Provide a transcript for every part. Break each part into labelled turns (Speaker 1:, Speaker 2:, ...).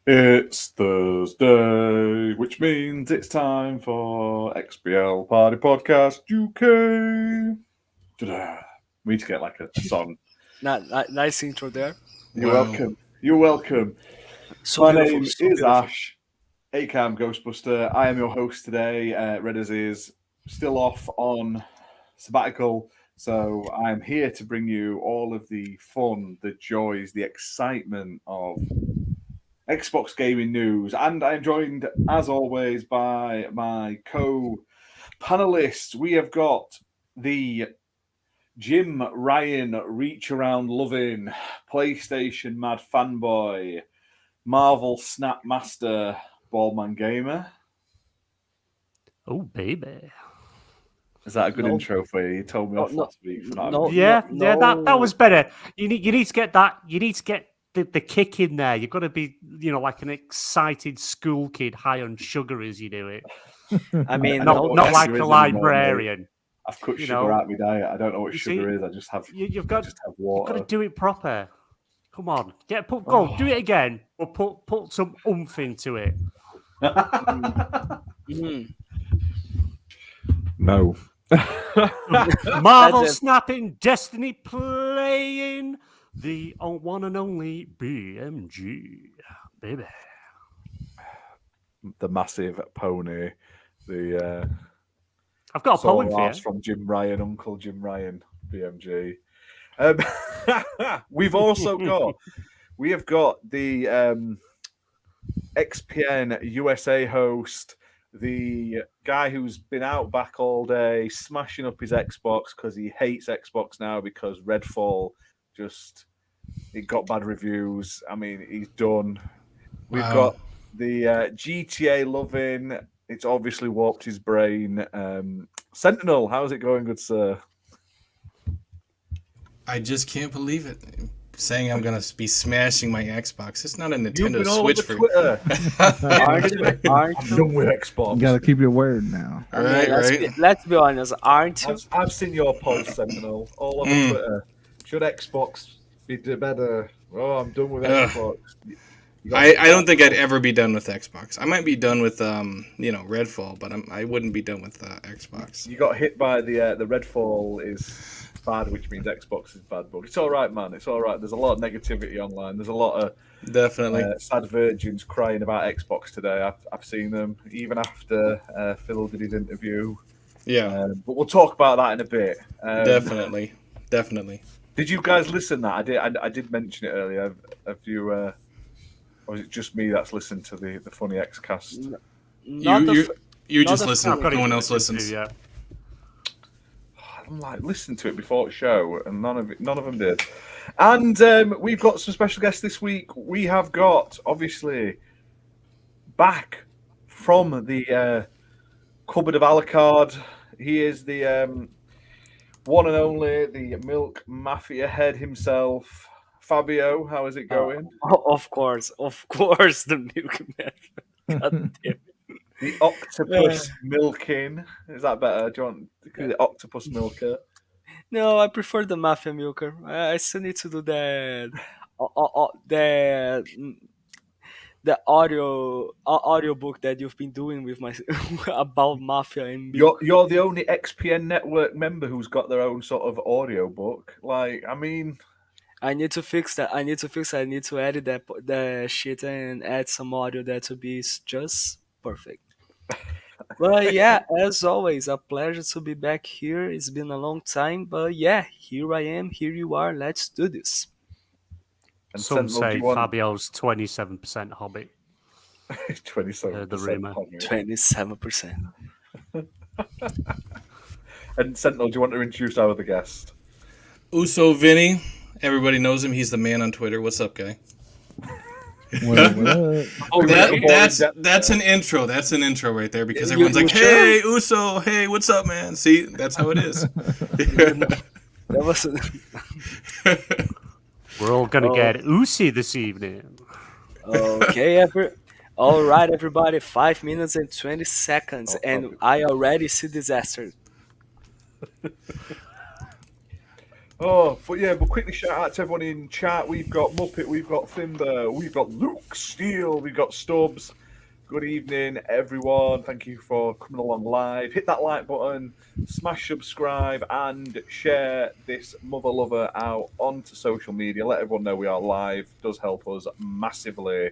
Speaker 1: It's Thursday, which means it's time for XBL Party Podcast UK. Ta-da. We need to get like a song.
Speaker 2: Nice intro there.
Speaker 1: You're
Speaker 3: Wow.
Speaker 1: welcome. You're welcome.
Speaker 2: So
Speaker 1: My
Speaker 2: beautiful,
Speaker 1: name
Speaker 2: so
Speaker 1: is
Speaker 2: beautiful.
Speaker 1: Ash, ACAM Ghostbuster. I am your host today. Redders is still off on sabbatical, so I'm here to bring you all of the fun, the joys, the excitement of Xbox gaming news, and I'm joined, as always, by my co-panelists. We have got the Jim Ryan reach around loving, PlayStation mad fanboy, Marvel Snap Master, Ballman Gamer.
Speaker 4: Oh, baby.
Speaker 1: Is that a good
Speaker 2: No.
Speaker 1: intro for you? You told me off last week for that.
Speaker 2: No.
Speaker 4: Yeah, that
Speaker 2: no.
Speaker 4: was better. You need to get that. You need to get the kick in there. You've got to be, like an excited school kid high on sugar as you do it.
Speaker 2: I mean,
Speaker 1: don't know
Speaker 4: Not
Speaker 1: what
Speaker 4: like
Speaker 1: sugar
Speaker 4: a
Speaker 1: is anymore,
Speaker 4: librarian.
Speaker 1: I've cut
Speaker 4: you
Speaker 1: sugar
Speaker 4: know,
Speaker 1: out of my diet. I don't know what
Speaker 4: you
Speaker 1: sugar
Speaker 4: see,
Speaker 1: is. I just have,
Speaker 4: You've
Speaker 1: I
Speaker 4: got
Speaker 1: just have
Speaker 4: you've
Speaker 1: water.
Speaker 4: got to do it proper. Come on, go do it again. Or put some oomph into it.
Speaker 1: No.
Speaker 4: Marvel
Speaker 2: That's it.
Speaker 4: snapping, Destiny playing, the one and only BMG, baby.
Speaker 1: The massive pony, the
Speaker 4: I've got a poem for you.
Speaker 1: Soros from Jim Ryan, Uncle Jim Ryan, BMG. We have got the XPN USA host, the guy who's been out back all day, smashing up his Xbox because he hates Xbox now because Redfall it got bad reviews. I mean, he's done. We've
Speaker 3: Wow.
Speaker 1: got the GTA loving. It's obviously warped his brain. Sentinel, how's it going, good sir?
Speaker 3: I just can't believe it. Saying I'm gonna be smashing my Xbox. It's not a
Speaker 1: You've
Speaker 3: Nintendo
Speaker 1: been all
Speaker 3: Switch
Speaker 1: over
Speaker 3: for.
Speaker 1: Twitter.
Speaker 2: Aren't you?
Speaker 1: I'm done with Xbox.
Speaker 5: You gotta keep your word now.
Speaker 2: I mean,
Speaker 3: Right.
Speaker 2: let's be honest, aren't you?
Speaker 1: I've seen your post, Sentinel, all over Twitter. Should Xbox be better? Oh, I'm done with
Speaker 3: Ugh.
Speaker 1: Xbox. You got-
Speaker 3: I don't think I'd ever be done with Xbox. I might be done with Redfall, but I wouldn't be done with Xbox.
Speaker 1: You got hit by the Redfall is bad, which means Xbox is bad. But it's all right, man. It's all right. There's a lot of negativity online. There's a lot of
Speaker 3: Definitely.
Speaker 1: sad virgins crying about Xbox today. I've seen them even after Phil did his interview.
Speaker 3: Yeah.
Speaker 1: But we'll talk about that in a bit.
Speaker 3: Definitely.
Speaker 1: Did you guys listen? I did mention it earlier. Have you? Or is it just me that's listened to the Funny X cast?
Speaker 2: Not the
Speaker 3: You
Speaker 2: not
Speaker 3: just
Speaker 2: the
Speaker 3: listen.
Speaker 4: I've got
Speaker 3: No
Speaker 4: it
Speaker 3: one
Speaker 4: to
Speaker 3: else
Speaker 4: listen to,
Speaker 3: listens.
Speaker 4: yeah.
Speaker 1: I'm like, listen to it before the show, and none of them did. And we've got some special guests this week. We have got, obviously, back from the cupboard of Alucard. He is the one and only, the Milk Mafia head himself. Fabio, how is it going?
Speaker 2: Of course, the milkman. God damn it.
Speaker 1: The octopus milking. Is that better? Do you want the octopus milker?
Speaker 2: No, I prefer the mafia milker. I still need to do the audio book that you've been doing with my about mafia and milk.
Speaker 1: You're the only XPN network member who's got their own sort of audio book. Like, I mean,
Speaker 2: I need to fix that. I need to edit that shit and add some audio that to be just perfect. But yeah, as always, a pleasure to be back here. It's been a long time, but yeah, here I am. Here you are. Let's do this.
Speaker 1: and
Speaker 4: Some
Speaker 1: Sentinel, do
Speaker 4: say
Speaker 1: you want
Speaker 4: Fabio's 27% Hobbit.
Speaker 1: 27%?
Speaker 4: the rumour.
Speaker 2: 27%.
Speaker 1: And Sentinel, do you want to introduce our other guest?
Speaker 3: Uso Vinny. Everybody knows him. He's the man on Twitter. What's up, guy?
Speaker 5: What up, what up?
Speaker 2: Oh,
Speaker 3: That's an intro. That's an intro right there because everyone's like, "Hey, Uso. Hey, what's up, man?" See, that's how it is.
Speaker 2: That was
Speaker 4: We're all going to
Speaker 2: Oh.
Speaker 4: get Usi this evening.
Speaker 2: okay. All right, everybody. 5 minutes and 20 seconds,
Speaker 1: Oh,
Speaker 2: and
Speaker 1: okay.
Speaker 2: I already see disaster.
Speaker 1: Oh, but yeah, but quickly shout out to everyone in chat. We've got Muppet, we've got Thimber, we've got Luke Steele, we've got Stubbs. Good evening, everyone. Thank you for coming along live. Hit that like button, smash subscribe, and share this mother lover out onto social media. Let everyone know we are live. It does help us massively.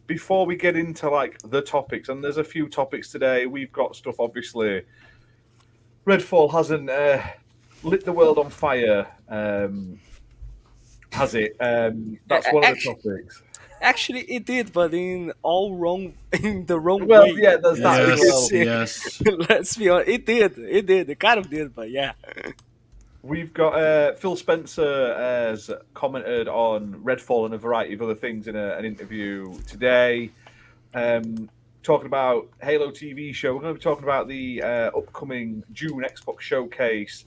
Speaker 1: Before we get into like the topics, and there's a few topics today. We've got stuff obviously. Redfall hasn't lit the world on fire, has it? That's one of the topics.
Speaker 2: Actually, it did, but in the wrong
Speaker 1: Well,
Speaker 2: way.
Speaker 1: yeah, there's that as well.
Speaker 3: Yes.
Speaker 2: Let's be honest, it did. It kind of did, but yeah.
Speaker 1: We've got Phil Spencer has commented on Redfall and a variety of other things in an interview today, talking about Halo TV show. We're going to be talking about the upcoming June Xbox showcase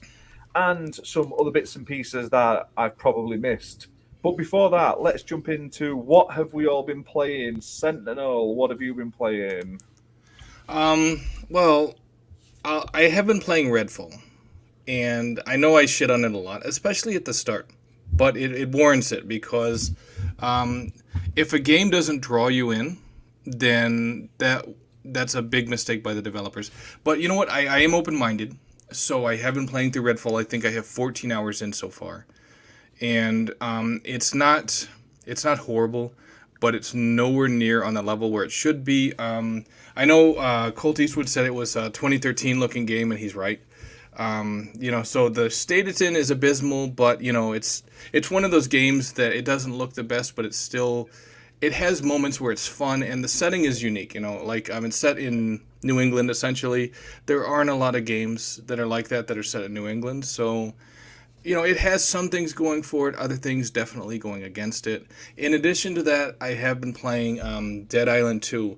Speaker 1: and some other bits and pieces that I've probably missed. But before that, let's jump into what have we all been playing. Sentinel, what have you been playing?
Speaker 3: Well, I have been playing Redfall, and I know I shit on it a lot, especially at the start, but it warrants it because if a game doesn't draw you in, then that's a big mistake by the developers. But you know what? I am open-minded, so I have been playing through Redfall. I think I have 14 hours in so far, and it's not horrible, but it's nowhere near on the level where it should be. I know Colt Eastwood said it was a 2013 looking game, and he's right. So the state it's in is abysmal, but it's one of those games that it doesn't look the best, but it has moments where it's fun, and the setting is unique. It's set in New England essentially. There aren't a lot of games that are like that are set in New England, so it has some things going for it, other things definitely going against it. In addition to that, I have been playing Dead Island 2,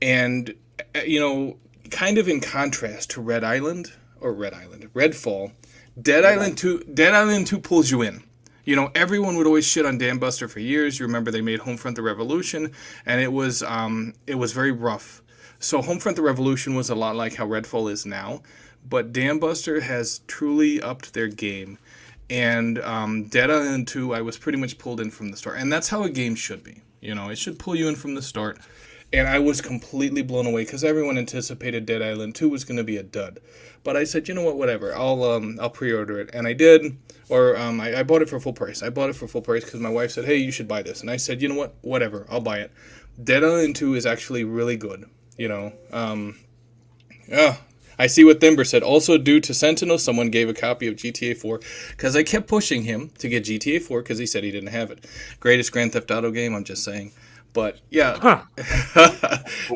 Speaker 3: and kind of in contrast to Redfall, Dead Island 2 pulls you in. Everyone would always shit on Dam Buster for years. You remember they made Homefront the Revolution, and it was very rough. So Homefront the Revolution was a lot like how Redfall is now, but Dam Buster has truly upped their game. And Dead Island 2, I was pretty much pulled in from the start, and that's how a game should be. It should pull you in from the start. And I was completely blown away because everyone anticipated Dead Island 2 was going to be a dud. But I said, you know what, whatever. I'll pre-order it, and I did. Or I bought it for full price. I bought it for full price because my wife said, hey, you should buy this. And I said, you know what, whatever, I'll buy it. Dead Island 2 is actually really good. I see what Thimber said. Also, due to Sentinel, someone gave a copy of GTA 4 because I kept pushing him to get GTA 4 because he said he didn't have it. Greatest Grand Theft Auto game, I'm just saying. But yeah,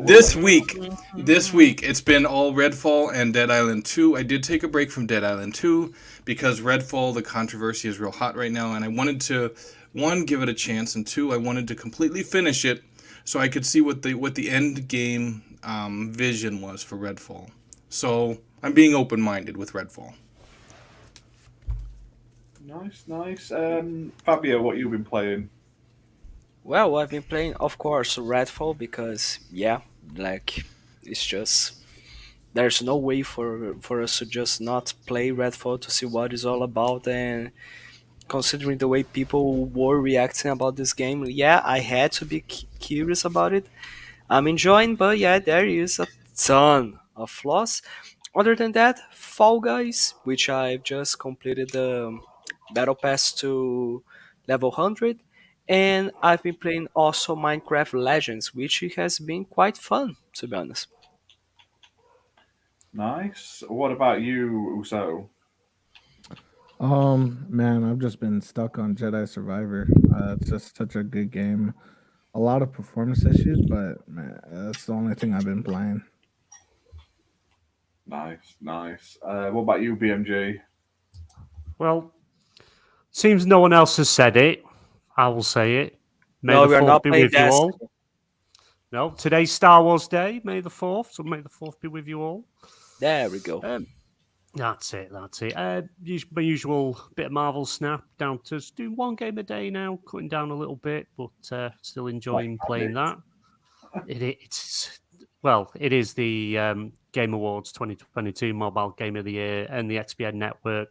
Speaker 3: this week it's been all Redfall and Dead Island 2. I did take a break from Dead Island 2 because Redfall, the controversy is real hot right now, and I wanted to, one, give it a chance, and two, I wanted to completely finish it so I could see what the end game vision was for Redfall. So I'm being open-minded with Redfall.
Speaker 1: Nice. Fabio, what you been playing?
Speaker 2: Well, I've been playing, of course, Redfall because, it's just there's no way for us to just not play Redfall to see what it's all about. And considering the way people were reacting about this game, I had to be curious about it. I'm enjoying, but there is a ton of flaws. Other than that, Fall Guys, which I've just completed the Battle Pass to level 100, and I've been playing also Minecraft Legends, which has been quite fun, to be honest.
Speaker 1: Nice. What about you, Uso?
Speaker 5: Man, I've just been stuck on Jedi Survivor. It's just such a good game. A lot of performance issues, but man, that's the only thing I've been playing.
Speaker 1: Nice. What about you, BMG?
Speaker 4: Well, seems no one else has said it. I will say it. May
Speaker 2: No,
Speaker 4: the
Speaker 2: we are
Speaker 4: 4th
Speaker 2: not
Speaker 4: be
Speaker 2: playing
Speaker 4: with you
Speaker 2: Destiny.
Speaker 4: all. No, today's Star Wars Day, May the 4th, so may the 4th be with you all.
Speaker 2: There we go.
Speaker 4: That's it. My usual bit of Marvel snap down to doing one game a day now, cutting down a little bit, but still enjoying playing that. It is the Game Awards 2022 Mobile Game of the Year and the XBN Network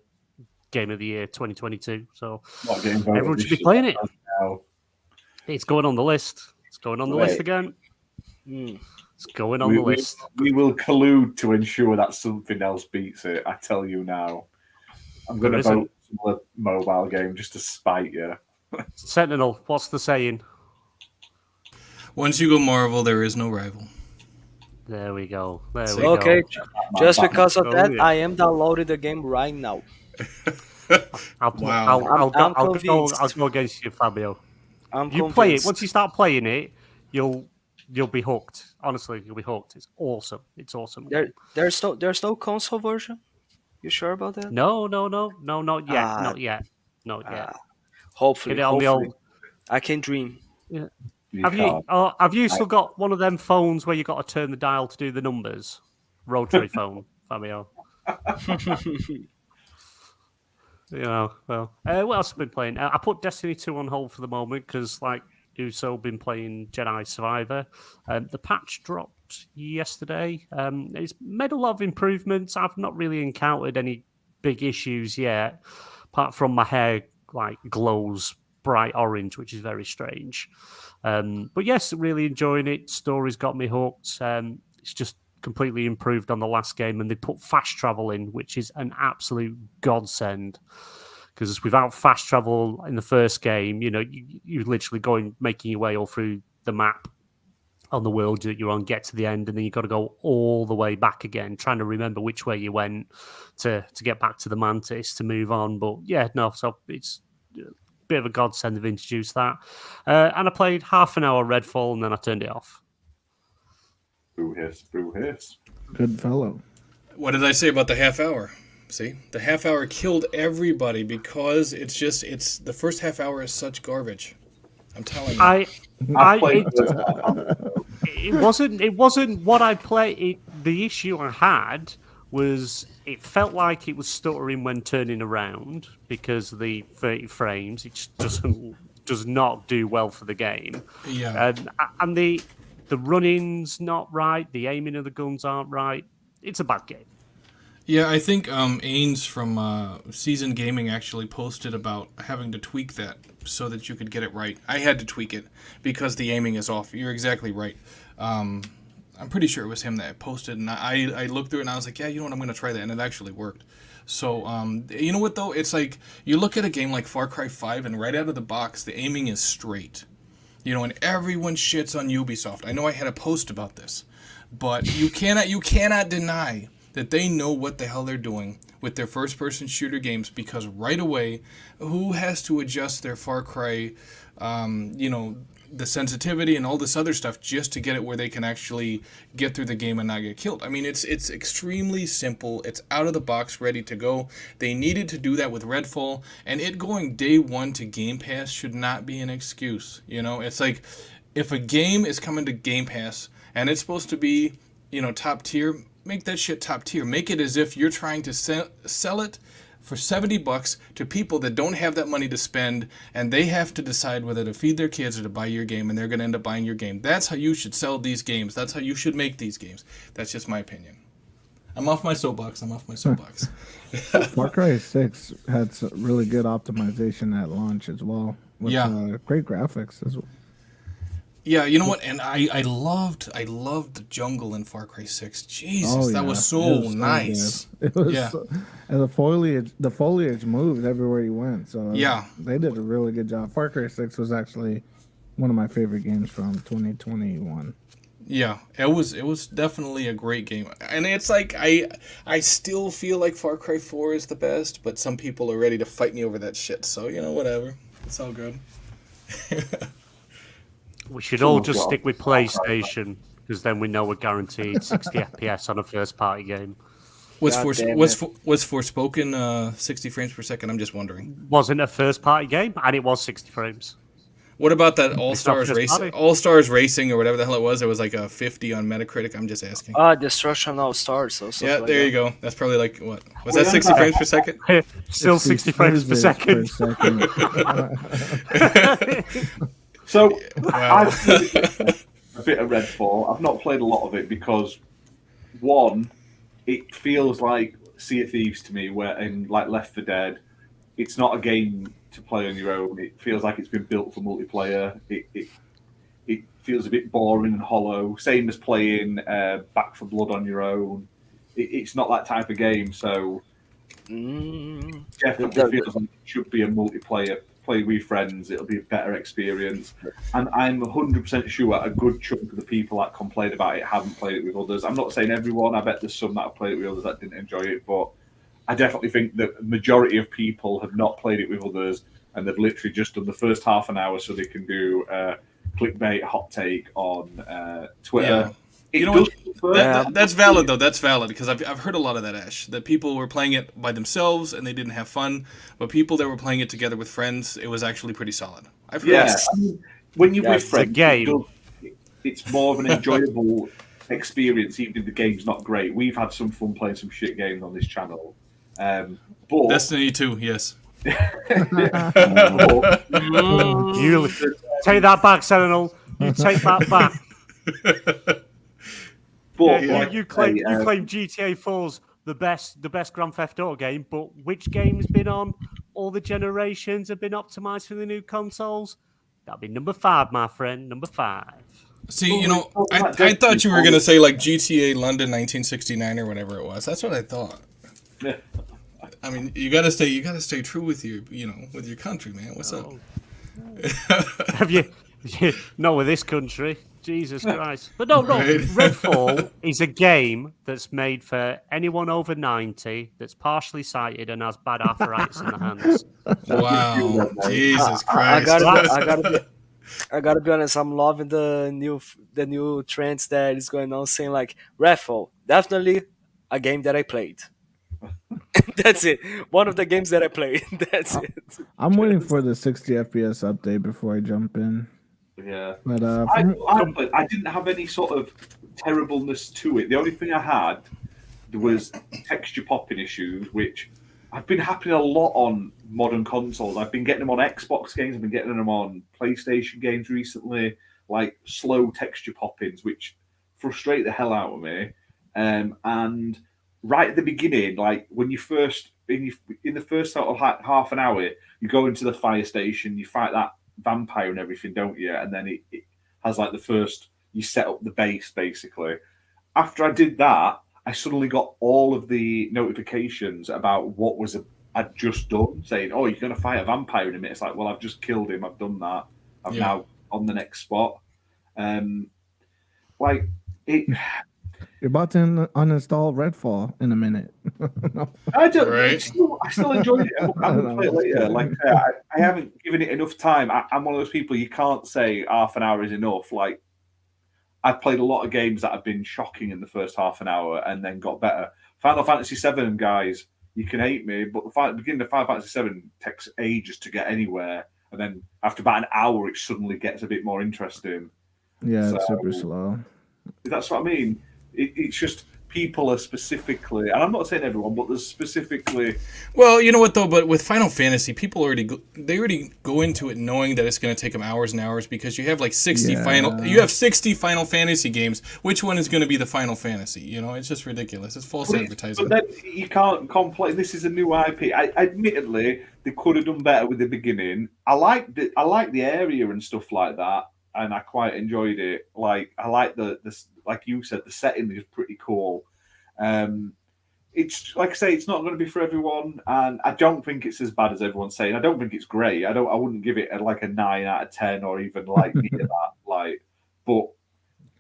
Speaker 4: game of the year 2022. So
Speaker 1: What game voted
Speaker 4: everyone
Speaker 1: this
Speaker 4: should be
Speaker 1: year?
Speaker 4: playing it.
Speaker 1: Now.
Speaker 4: It's going on the list. It's going on the list again. It's going on the list.
Speaker 1: We will collude to ensure that something else beats it. I tell you now. I'm going to vote for a mobile game just to spite you.
Speaker 4: Sentinel, what's the saying?
Speaker 3: Once you go Marvel, there is no rival.
Speaker 4: There we go. There
Speaker 3: See?
Speaker 4: we
Speaker 2: Okay,
Speaker 4: go.
Speaker 2: just because of that,
Speaker 4: yeah.
Speaker 2: I am downloading the game right now.
Speaker 3: Wow.
Speaker 2: I'm
Speaker 4: I'll
Speaker 2: convinced.
Speaker 4: go against you, Fabio.
Speaker 2: I'm
Speaker 4: You
Speaker 2: convinced.
Speaker 4: play it. Once you start playing it, you'll be hooked. Honestly, you'll be hooked. It's awesome. It's awesome.
Speaker 2: There's no console version. You sure about that?
Speaker 4: No, not yet.
Speaker 2: Ah.
Speaker 4: Not yet. Not yet.
Speaker 2: Hopefully,
Speaker 4: Get it on the
Speaker 2: hopefully.
Speaker 4: old.
Speaker 2: I can dream.
Speaker 1: You
Speaker 4: Have
Speaker 1: can't.
Speaker 4: you still got one of them phones where you got to turn the dial to do the numbers? Rotary phone, Fabio. Well, what else have I been playing? I put Destiny 2 on hold for the moment because, like Uso, been playing Jedi Survivor. The patch dropped yesterday. It's made a lot of improvements. I've not really encountered any big issues yet, apart from my hair like glows bright orange, which is very strange. But yes, really enjoying it. Story's got me hooked. It's just completely improved on the last game, and they put fast travel in, which is an absolute godsend. Because without fast travel in the first game, you're literally making your way all through the map on the world that you're on, get to the end, and then you've got to go all the way back again, trying to remember which way you went to get back to the Mantis to move on. But yeah, no, so it's a bit of a godsend they've introduced that. And I played half an hour Redfall, and then I turned it off.
Speaker 1: Brew hiss.
Speaker 5: Good fellow.
Speaker 3: What did I say about the half hour? See, the half hour killed everybody because it's the first half hour is such garbage. I'm telling you.
Speaker 4: It wasn't what I played. The issue I had was it felt like it was stuttering when turning around because of the 30 frames. It just does not do well for the game.
Speaker 3: Yeah.
Speaker 4: And the running's not right. The aiming of the guns aren't right. It's a bad game.
Speaker 3: Yeah, I think Ains from Seasoned Gaming actually posted about having to tweak that so that you could get it right. I had to tweak it because the aiming is off. You're exactly right. I'm pretty sure it was him that posted, and I looked through it and I was like, yeah, you know what, I'm going to try that, and it actually worked. So, you know what, though? It's like you look at a game like Far Cry 5, and right out of the box, the aiming is straight. And everyone shits on Ubisoft. I know I had a post about this, but you cannot deny that they know what the hell they're doing with their first-person shooter games, because right away, who has to adjust their Far Cry, the sensitivity and all this other stuff just to get it where they can actually get through the game and not get killed? I mean, it's extremely simple. It's out of the box, ready to go. They needed to do that with Redfall, and it going day one to Game Pass should not be an excuse. It's like if a game is coming to Game Pass and it's supposed to be, top tier, make that shit top tier. Make it as if you're trying to sell it for $70 to people that don't have that money to spend, and they have to decide whether to feed their kids or to buy your game, and they're going to end up buying your game. That's how you should sell these games. That's how you should make these games. That's just my opinion. I'm off my soapbox.
Speaker 5: Far Cry 6 had some really good optimization at launch as well. With, great graphics as well.
Speaker 3: Yeah, you know what? And I loved the jungle in Far Cry 6. Jesus, that was so nice.
Speaker 5: It was and the foliage moved everywhere you went. So they did a really good job. Far Cry 6 was actually one of my favorite games from 2021.
Speaker 3: Yeah, it was definitely a great game. And it's like I still feel like Far Cry 4 is the best, but some people are ready to fight me over that shit. So, whatever. It's all good.
Speaker 4: We should all just stick with PlayStation, because then we know we're guaranteed 60 FPS on a first-party game.
Speaker 3: Was Forspoken 60 frames per second? I'm just wondering.
Speaker 4: Wasn't a first-party game, and it was 60 frames.
Speaker 3: What about that All-Stars Racing or whatever the hell it was? It was like a 50 on Metacritic. I'm just asking.
Speaker 2: Destruction All-Stars.
Speaker 3: Yeah, there you go. That's probably like, what? Was that 60 frames per second?
Speaker 4: Still 60 frames per second.
Speaker 1: So, I've played a bit of Redfall. I've not played a lot of it because, one, it feels like Sea of Thieves to me, where in like Left 4 Dead, it's not a game to play on your own. It feels like it's been built for multiplayer. It feels a bit boring and hollow. Same as playing Back for Blood on your own. It's not that type of game. So definitely feels like it should be a multiplayer. Play with friends. It'll be a better experience. And I'm 100% sure a good chunk of the people that complain about it haven't played it with others. I'm not saying everyone. I bet there's some that have played it with others that didn't enjoy it. But I definitely think that the majority of people have not played it with others, and they've literally just done the first half an hour so they can do a clickbait hot take on Twitter.
Speaker 3: Yeah. You know what? That's valid though. That's valid because I've heard a lot of that, Ash. That people were playing it by themselves and they didn't have fun, but people that were playing it together with friends, it was actually pretty solid. I've heard
Speaker 1: I mean, when you're with friends,
Speaker 4: game.
Speaker 1: It's more of an enjoyable experience, even if the game's not great. We've had some fun playing some shit games on this channel. But
Speaker 3: Destiny 2, yes.
Speaker 4: You take that back, Sentinel. You take that back.
Speaker 1: But
Speaker 4: you claim GTA 4's the best Grand Theft Auto game, but which game's been on all the generations have been optimized for the new consoles? That'd be number 5, my friend. Number 5.
Speaker 3: See, you know, I thought you were gonna say like GTA London 1969 or whatever it was. That's what I thought.
Speaker 1: Yeah.
Speaker 3: I mean, you gotta stay true with with your country, man. What's up?
Speaker 4: Have you? Not with this country. Jesus Christ. But no. Right. Redfall is a game that's made for anyone over 90 that's partially sighted and has bad arthritis in the hands.
Speaker 3: Wow. Jesus Christ.
Speaker 2: I gotta be honest, I'm loving the new trends that is going on, saying like Redfall, definitely a game that I played. That's it. One of the games that I played. That's it.
Speaker 5: I'm waiting for the 60 FPS update before I jump in.
Speaker 1: Yeah,
Speaker 5: but
Speaker 1: I didn't have any sort of terribleness to it. The only thing I had was texture popping issues, which I've been happening a lot on modern consoles. I've been getting them on Xbox games. I've been getting them on PlayStation games recently, like slow texture poppings, which frustrate the hell out of me. And right at the beginning, like when you first in the first sort of half an hour, you go into the fire station, you fight that vampire and everything, don't you? And then it has like the first, you set up the base basically. After I did that, I suddenly got all of the notifications about what I'd just done, saying, "Oh, you're going to fight a vampire in a minute." It's like, well, I've just killed him. I've done that. I'm now on the next spot. Like it.
Speaker 5: You're about to uninstall Redfall in a minute.
Speaker 1: I don't. Right. I still enjoy it. I'm going to play it later. Like I haven't given it enough time. I'm one of those people you can't say half an hour is enough. Like I've played a lot of games that have been shocking in the first half an hour and then got better. Final Fantasy VII, guys, you can hate me, but the beginning of Final Fantasy VII takes ages to get anywhere, and then after about an hour, it suddenly gets a bit more interesting.
Speaker 5: Yeah, it's super slow.
Speaker 1: That's what I mean. It's just people are specifically, and I'm not saying everyone, but there's specifically.
Speaker 3: Well, you know what though, but with Final Fantasy, people already go into it knowing that it's going to take them hours and hours because you have like 60 60 Final Fantasy games. Which one is going to be the Final Fantasy? You know, it's just ridiculous. It's false advertising.
Speaker 1: But then you can't complain. This is a new IP. Admittedly, they could have done better with the beginning. I like the area and stuff like that, and I quite enjoyed it. Like I like the like you said, the setting is pretty cool. It's like I say, it's not going to be for everyone, and I don't think it's as bad as everyone's saying. I don't think it's great. I wouldn't give it like a 9 out of 10 or even like near that. Like, but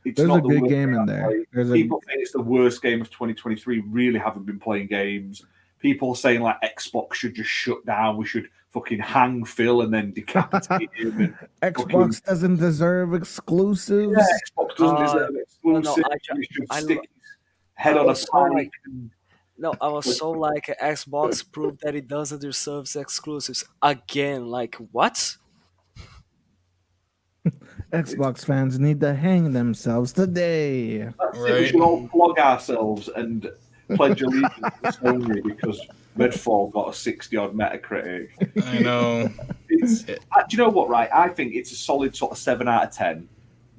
Speaker 1: it's
Speaker 5: there's
Speaker 1: not
Speaker 5: a
Speaker 1: the
Speaker 5: good
Speaker 1: worst
Speaker 5: game in there.
Speaker 1: People say it's the worst game of 2023. Really haven't been playing games. People saying like Xbox should just shut down. We should fucking hang Phil and then decapitate him. And
Speaker 5: Xbox doesn't deserve exclusives.
Speaker 1: Yeah, Xbox doesn't deserve exclusives. He should stick his head on a pike.
Speaker 2: I was so like Xbox proved that it doesn't deserve exclusives again. Like what?
Speaker 5: Xbox fans need to hang themselves today.
Speaker 1: That's it. We should all flog ourselves and pledge allegiance to Sony because Redfall got a 60-odd Metacritic.
Speaker 3: I know.
Speaker 1: Do you know what, right? I think it's a solid sort of 7 out of 10.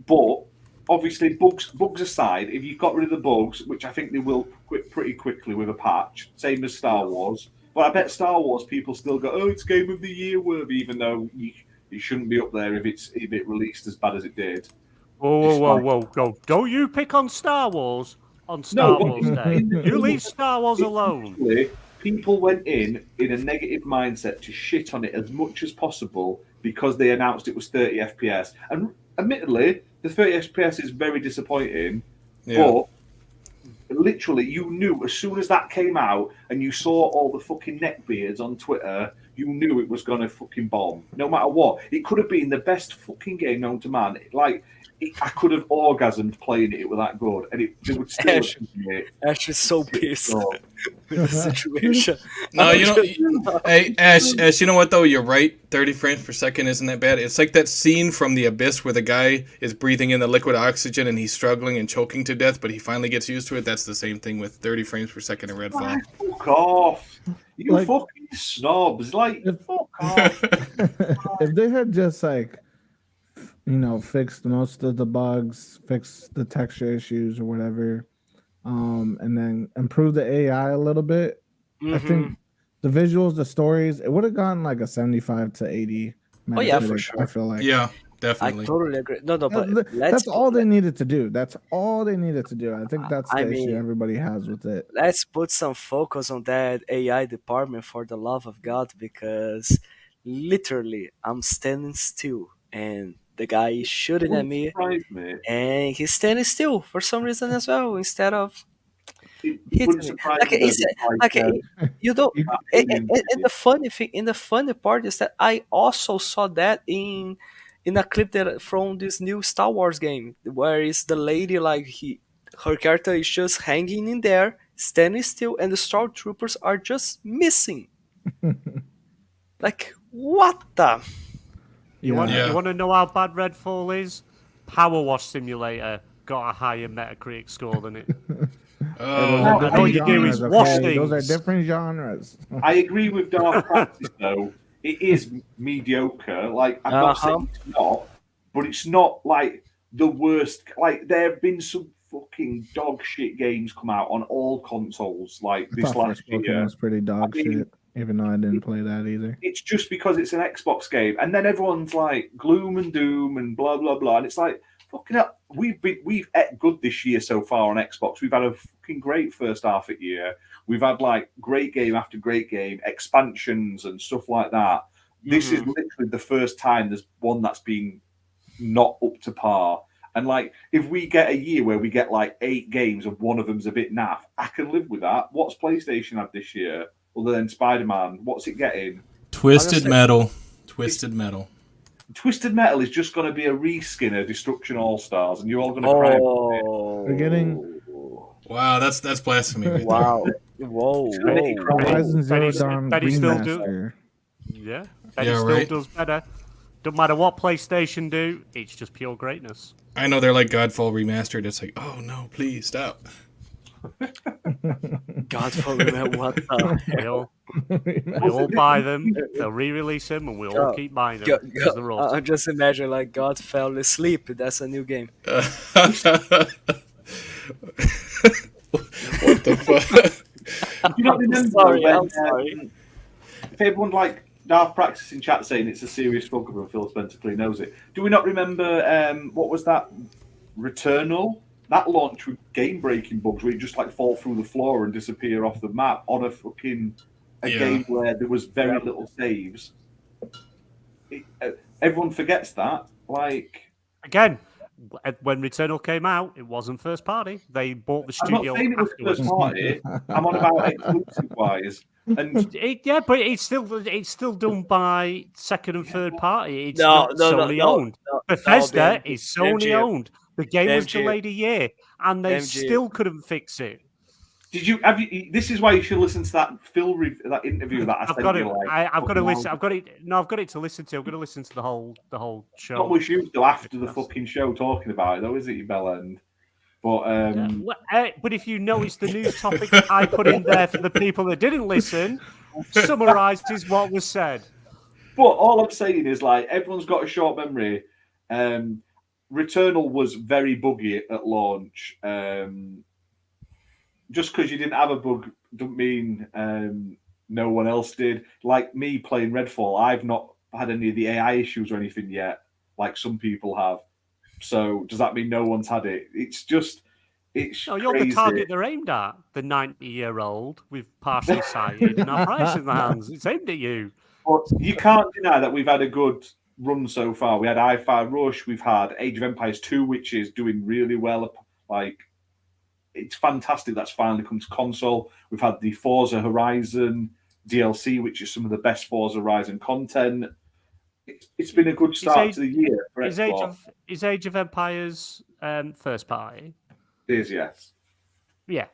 Speaker 1: But, obviously, bugs aside, if you've got rid of the bugs, which I think they will pretty quickly with a patch, same as Star Wars, But I bet Star Wars people still go, "Oh, it's Game of the Year worthy," even though it shouldn't be up there if it released as bad as it did.
Speaker 4: Whoa. Don't you pick on Star Wars on Star Wars Day. You leave Star Wars alone.
Speaker 1: People went in a negative mindset to shit on it as much as possible because they announced it was 30 FPS. And admittedly, the 30 FPS is very disappointing, but literally, you knew as soon as that came out and you saw all the fucking neckbeards on Twitter, you knew it was going to fucking bomb. No matter what. It could have been the best fucking game known to man. I could have orgasmed playing it. It was that good. And it would still
Speaker 2: Ash is so pissed with the situation.
Speaker 3: No, hey, Ash, you know what, though? You're right. 30 frames per second isn't that bad. It's like that scene from The Abyss where the guy is breathing in the liquid oxygen and he's struggling and choking to death, but he finally gets used to it. That's the same thing with 30 frames per second in Redfall.
Speaker 1: Fuck off. You fucking snobs. Fuck off.
Speaker 5: If they had just, fixed most of the bugs, fixed the texture issues or whatever, and then improve the AI a little bit, I think the visuals, the stories, it would have gone like a 75 to 80.
Speaker 2: Oh yeah, for sure.
Speaker 5: I feel like
Speaker 3: definitely.
Speaker 2: I totally agree. No, but
Speaker 5: that's all they needed to do. That's all they needed to do. I think that's the issue everybody has with it.
Speaker 2: Let's put some focus on that AI department for the love of God, because literally I'm standing still and the guy is shooting at me, and he's standing still for some reason as well, instead of hitting me. You don't. And the funny part is that I also saw that in a clip from this new Star Wars game, where is the lady her character is just hanging in there, standing still, and the stormtroopers are just missing. What the?
Speaker 4: You want to know how bad Redfall is? Power Wash Simulator got a higher Metacritic score than it. All you do is wash things.
Speaker 5: Those are different genres.
Speaker 1: I agree with Dark Practice, though. It is mediocre. I'm not saying it's not, but it's not the worst. There have been some fucking dog shit games come out on all consoles this last year.
Speaker 5: It was pretty dog shit. Even though I didn't play that either.
Speaker 1: It's just because it's an Xbox game. And then everyone's gloom and doom and blah, blah, blah. And it's fucking hell, we've ate good this year so far on Xbox. We've had a fucking great first half of the year. We've had great game after great game, expansions and stuff like that. This is literally the first time there's one that's been not up to par. And if we get a year where we get 8 games and one of them's a bit naff, I can live with that. What's PlayStation had this year? Other than Spider-Man, what's it getting?
Speaker 3: Twisted Metal. Twisted Metal
Speaker 1: is just going to be a reskin of Destruction All-Stars, and you're all going to cry about it.
Speaker 5: We're getting...
Speaker 3: Wow, that's blasphemy. Right
Speaker 2: wow. Whoa.
Speaker 5: Horizon Zero Dawn Remaster.
Speaker 4: Betty still does better. Don't matter what PlayStation do, it's just pure greatness.
Speaker 3: I know they're like Godfall Remastered. It's oh no, please stop.
Speaker 2: Godfall, what the hell?
Speaker 4: We'll buy them, they'll re-release them, and we'll all keep buying them.
Speaker 2: I just imagine God fell asleep. That's a new game.
Speaker 3: What the fuck?
Speaker 1: You don't remember I'm sorry. If everyone Darth Praxis in chat saying it's a serious bugger and Phil Spencer clearly knows it. Do we not remember what was that? Returnal? That launched with game-breaking bugs where you just fall through the floor and disappear off the map on a game where there was very little saves. Everyone forgets that.
Speaker 4: Again, when Returnal came out, it wasn't first party. They bought the studio.
Speaker 1: I'm not saying it was first party. I'm on about exclusive-wise. And
Speaker 4: but it's still done by second and third party. It's not Sony owned. Bethesda is Sony owned. The game was delayed a year, and they still couldn't fix it.
Speaker 1: Did you? Have you? This is why you should listen to that that interview that I sent you.
Speaker 4: I've got to listen. I've got it. No, I've got it to listen to. I'm going to listen to the whole show.
Speaker 1: Not much you do after the fucking show talking about it, though, is it, you bellend?
Speaker 4: But if you notice, the news topic I put in there for the people that didn't listen summarizes what was said.
Speaker 1: But all I'm saying is, everyone's got a short memory. Returnal was very buggy at launch. Just because you didn't have a bug doesn't mean no one else did. Like me playing Redfall, I've not had any of the AI issues or anything yet, like some people have. So does that mean no one's had it? It's
Speaker 4: No, you're
Speaker 1: crazy.
Speaker 4: the target they're aimed at. The 90-year-old with partially sighted and arthritis in the hands. It's aimed at you.
Speaker 1: But you can't deny that we've had a good run so far. We had Hi-Fi Rush, we've had Age of Empires 2, which is doing really well. Like, it's fantastic that's finally come to console. We've had the Forza Horizon DLC, which is some of the best Forza Horizon content. It's been a good start to the year. For
Speaker 4: Is Age of Empires first party?
Speaker 1: It is, yes.
Speaker 4: Yeah.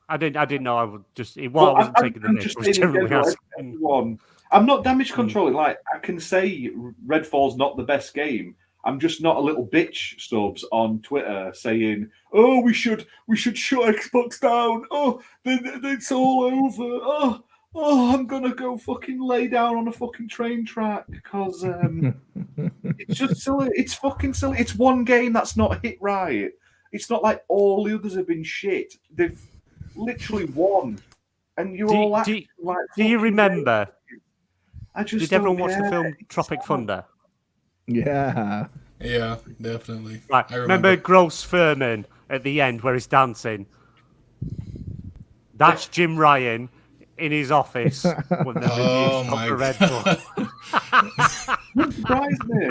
Speaker 4: I didn't know. I would just. I
Speaker 1: Well,
Speaker 4: wasn't taking the
Speaker 1: just
Speaker 4: mic. I was
Speaker 1: saying in
Speaker 4: generally
Speaker 1: general,
Speaker 4: asking.
Speaker 1: everyone, I'm not damage controlling. Like, I can say Redfall's not the best game. I'm just not a little bitch, Stubbs, on Twitter saying, "Oh, we should shut Xbox down. Oh, then it's all over. Oh, I'm gonna go fucking lay down on a fucking train track because it's just silly. It's fucking silly. It's one game that's not hit right. It's not like all the others have been shit. They've literally won, and you're all acting like.
Speaker 4: Do you remember?
Speaker 1: I just
Speaker 4: Did everyone
Speaker 1: don't
Speaker 4: watch the
Speaker 1: care.
Speaker 4: film Tropic Thunder?
Speaker 5: Yeah.
Speaker 3: Yeah, definitely.
Speaker 4: Right.
Speaker 3: I
Speaker 4: Remember Gross Furman at the end where he's dancing? That's Jim Ryan in his office when the reviews
Speaker 3: my
Speaker 4: for Red
Speaker 3: God.
Speaker 4: Bull.
Speaker 1: Wouldn't surprise me.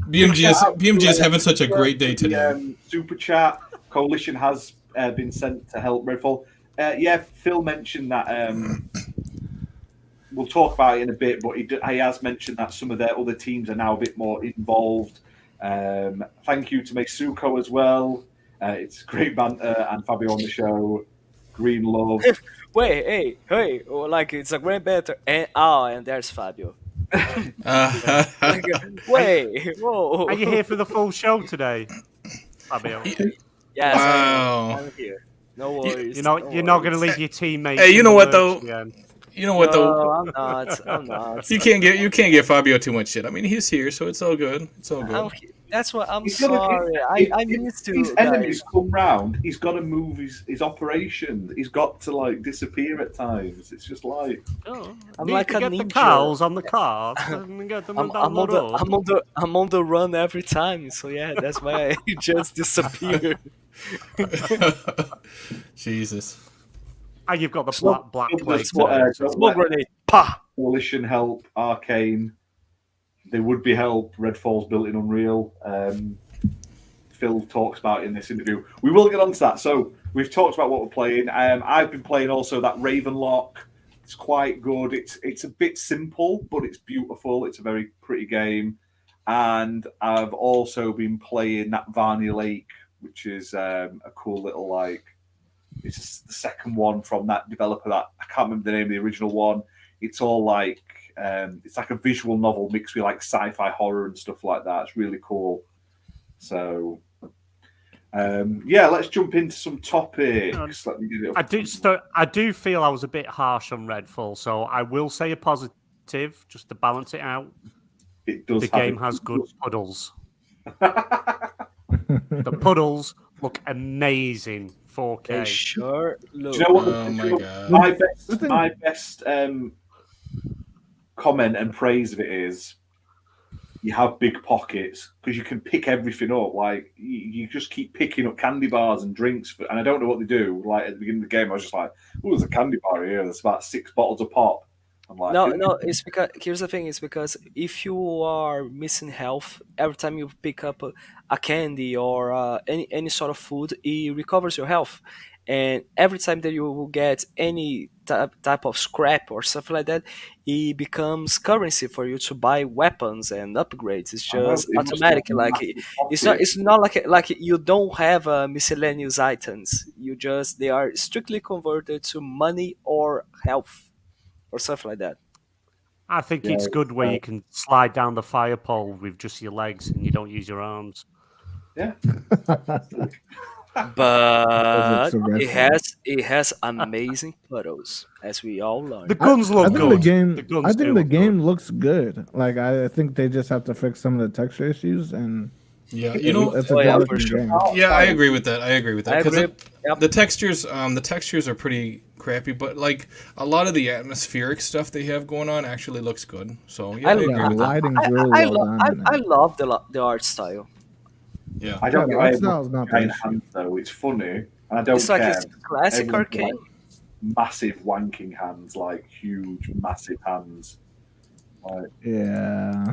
Speaker 3: BMG is having such a great day today.
Speaker 1: The Super Chat Coalition has been sent to help Redfall. Yeah, Phil mentioned that. We'll talk about it in a bit, but he has mentioned that some of their other teams are now a bit more involved. Thank you to Meisuko as well. It's great banter and Fabio on the show. Green love.
Speaker 2: Wait, hey, like it's a great banter, and there's Fabio. Wait, whoa.
Speaker 4: Are you here for the full show today, Fabio?
Speaker 2: Yes,
Speaker 3: Wow.
Speaker 2: I'm here. No worries.
Speaker 4: You're not going to leave your teammates.
Speaker 3: Hey, you know what though?
Speaker 4: Again.
Speaker 3: You know what though?
Speaker 2: No, I'm not.
Speaker 3: You can't get Fabio too much shit. I mean, he's here, so it's all good. It's all good.
Speaker 2: That's what I'm
Speaker 1: He's gotta-
Speaker 2: sorry. I missed
Speaker 1: If
Speaker 2: you
Speaker 1: his
Speaker 2: guys.
Speaker 1: enemies come round, he's got to move his operation. He's got to like disappear at times. It's just like
Speaker 2: I'm
Speaker 4: Need
Speaker 2: like
Speaker 4: to
Speaker 2: a
Speaker 4: get the
Speaker 2: ninja.
Speaker 4: cows on the car and get them
Speaker 2: I'm
Speaker 4: down the road.
Speaker 2: on the run every time. So yeah, that's why I just disappeared.
Speaker 3: Jesus.
Speaker 4: And you've got the black
Speaker 1: Stubbs
Speaker 4: plague.
Speaker 1: has put,
Speaker 4: today.
Speaker 2: Smoke grenade. Pa!
Speaker 1: Coalition help Arcane. There would be help. Redfall's built in Unreal. Phil talks about it in this interview. We will get on to that. So we've talked about what we're playing. I've been playing also that Ravenlock. It's quite good. It's a bit simple, but it's beautiful. It's a very pretty game. And I've also been playing that Varney Lake, which is a cool little like. It's the second one from that developer that I can't remember the name of the original one. It's all like it's like a visual novel mixed with like sci-fi horror and stuff like that. It's really cool. So let's jump into some topics. Let me get it up.
Speaker 4: I do feel I was a bit harsh on Redfall, so I will say a positive just to balance it out.
Speaker 1: It does.
Speaker 4: The game has good puddles. The puddles look amazing. 4K.
Speaker 2: They sure look.
Speaker 1: Do you know what?
Speaker 3: Oh my God.
Speaker 1: My best comment and praise of it is you have big pockets because you can pick everything up. Like you just keep picking up candy bars and drinks, and I don't know what they do. Like at the beginning of the game, I was just like, "Oh, there's a candy bar here. There's about 6 bottles of pop." I'm like,
Speaker 2: No, it's because here's the thing: it's because if you are missing health, every time you pick up a candy or any sort of food, it recovers your health, and every time that you will get any type of scrap or something like that, it becomes currency for you to buy weapons and upgrades. It's just automatic. Like it's not like you don't have miscellaneous items. They are strictly converted to money or health. Or stuff like that.
Speaker 4: I think it's good where you can slide down the fire pole with just your legs and you don't use your arms.
Speaker 1: Yeah.
Speaker 2: But it has amazing puddles, as we all learned.
Speaker 4: The guns look good.
Speaker 5: The game looks good. Like I think they just have to fix some of the texture issues, and
Speaker 3: Yeah,
Speaker 5: It's a
Speaker 2: Oh,
Speaker 5: good
Speaker 2: yeah, for
Speaker 5: looking
Speaker 2: sure.
Speaker 5: game.
Speaker 3: yeah, I agree with that.
Speaker 2: I
Speaker 3: Because
Speaker 2: agree. Yep.
Speaker 3: the textures are pretty crappy, but like a lot of the atmospheric stuff they have going on actually looks good. So yeah,
Speaker 2: I,
Speaker 3: I
Speaker 2: lo-
Speaker 3: agree
Speaker 5: Yeah, the
Speaker 3: with that.
Speaker 5: lighting's really
Speaker 2: I,
Speaker 5: well
Speaker 2: lo-
Speaker 5: done in
Speaker 2: I
Speaker 5: it.
Speaker 2: love the art style.
Speaker 3: Yeah,
Speaker 1: I don't
Speaker 5: the
Speaker 1: get
Speaker 5: art
Speaker 1: why
Speaker 5: style is
Speaker 1: everyone's
Speaker 5: not the
Speaker 1: giant
Speaker 5: issue.
Speaker 1: hands though. It's funny, and I don't
Speaker 2: It's like
Speaker 1: care.
Speaker 2: it's classic
Speaker 1: Everyone's got,
Speaker 2: arcade.
Speaker 1: like, massive wanking hands, like huge, massive hands. Like,
Speaker 5: Yeah,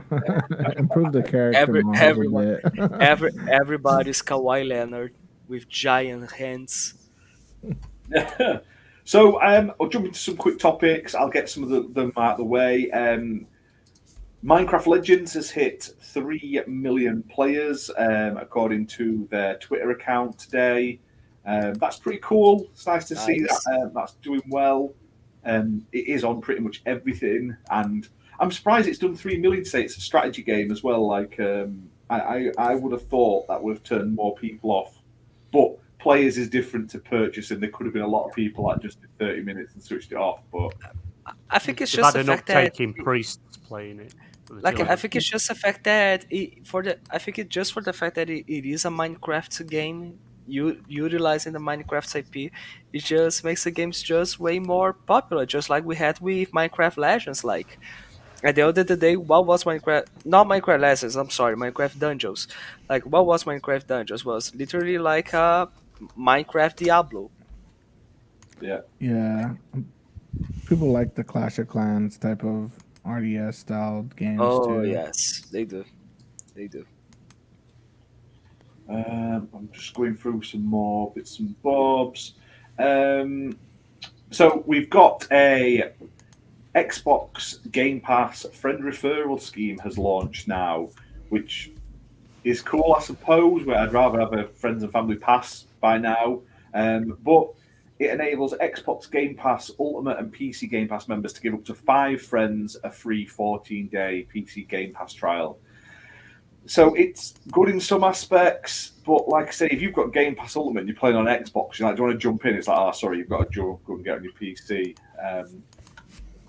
Speaker 5: improve the character
Speaker 2: Every
Speaker 5: models a
Speaker 2: everyone,
Speaker 5: bit.
Speaker 2: everybody's Kawhi Leonard with giant hands.
Speaker 1: so I'll jump into some quick topics. I'll get some of them out of the way. Minecraft Legends has hit 3 million players, according to their Twitter account today. That's pretty cool. It's nice to see
Speaker 2: Nice.
Speaker 1: that that's doing well. It is on pretty much everything, and I'm surprised it's done 3 million today. It's a strategy game as well. Like I would have thought that would have turned more people off, but players is different to purchasing. There could have been a lot of people that just did 30 minutes and switched it off, but
Speaker 2: I think it's
Speaker 4: They've
Speaker 2: just
Speaker 4: had
Speaker 2: the
Speaker 4: an
Speaker 2: fact that
Speaker 4: uptake in priests playing it. for the
Speaker 2: like I
Speaker 4: children.
Speaker 2: think it's just the fact that I think it's just for the fact that it is a Minecraft game. You utilizing the Minecraft IP, it just makes the games just way more popular. Just like we had with Minecraft Legends. Like at the end of the day, what was Minecraft? Not Minecraft Legends. I'm sorry, Minecraft Dungeons. Like what was Minecraft Dungeons? Was literally like a Minecraft Diablo.
Speaker 1: yeah.
Speaker 5: Yeah, people like the Clash of Clans type of RDS style games
Speaker 2: Oh
Speaker 5: too.
Speaker 2: yes, they do. They do.
Speaker 1: I'm just going through some more bits and bobs. So we've got a Xbox Game Pass friend referral scheme has launched now, which is cool, I suppose. Where I'd rather have a friends and family pass by now, but it enables Xbox Game Pass Ultimate and PC Game Pass members to give up to 5 friends a free 14-day PC Game Pass trial. So it's good in some aspects, but like I say, if you've got Game Pass Ultimate and you're playing on Xbox, you're like, do you want to jump in? It's like, oh, sorry, you've got to go and get on your PC.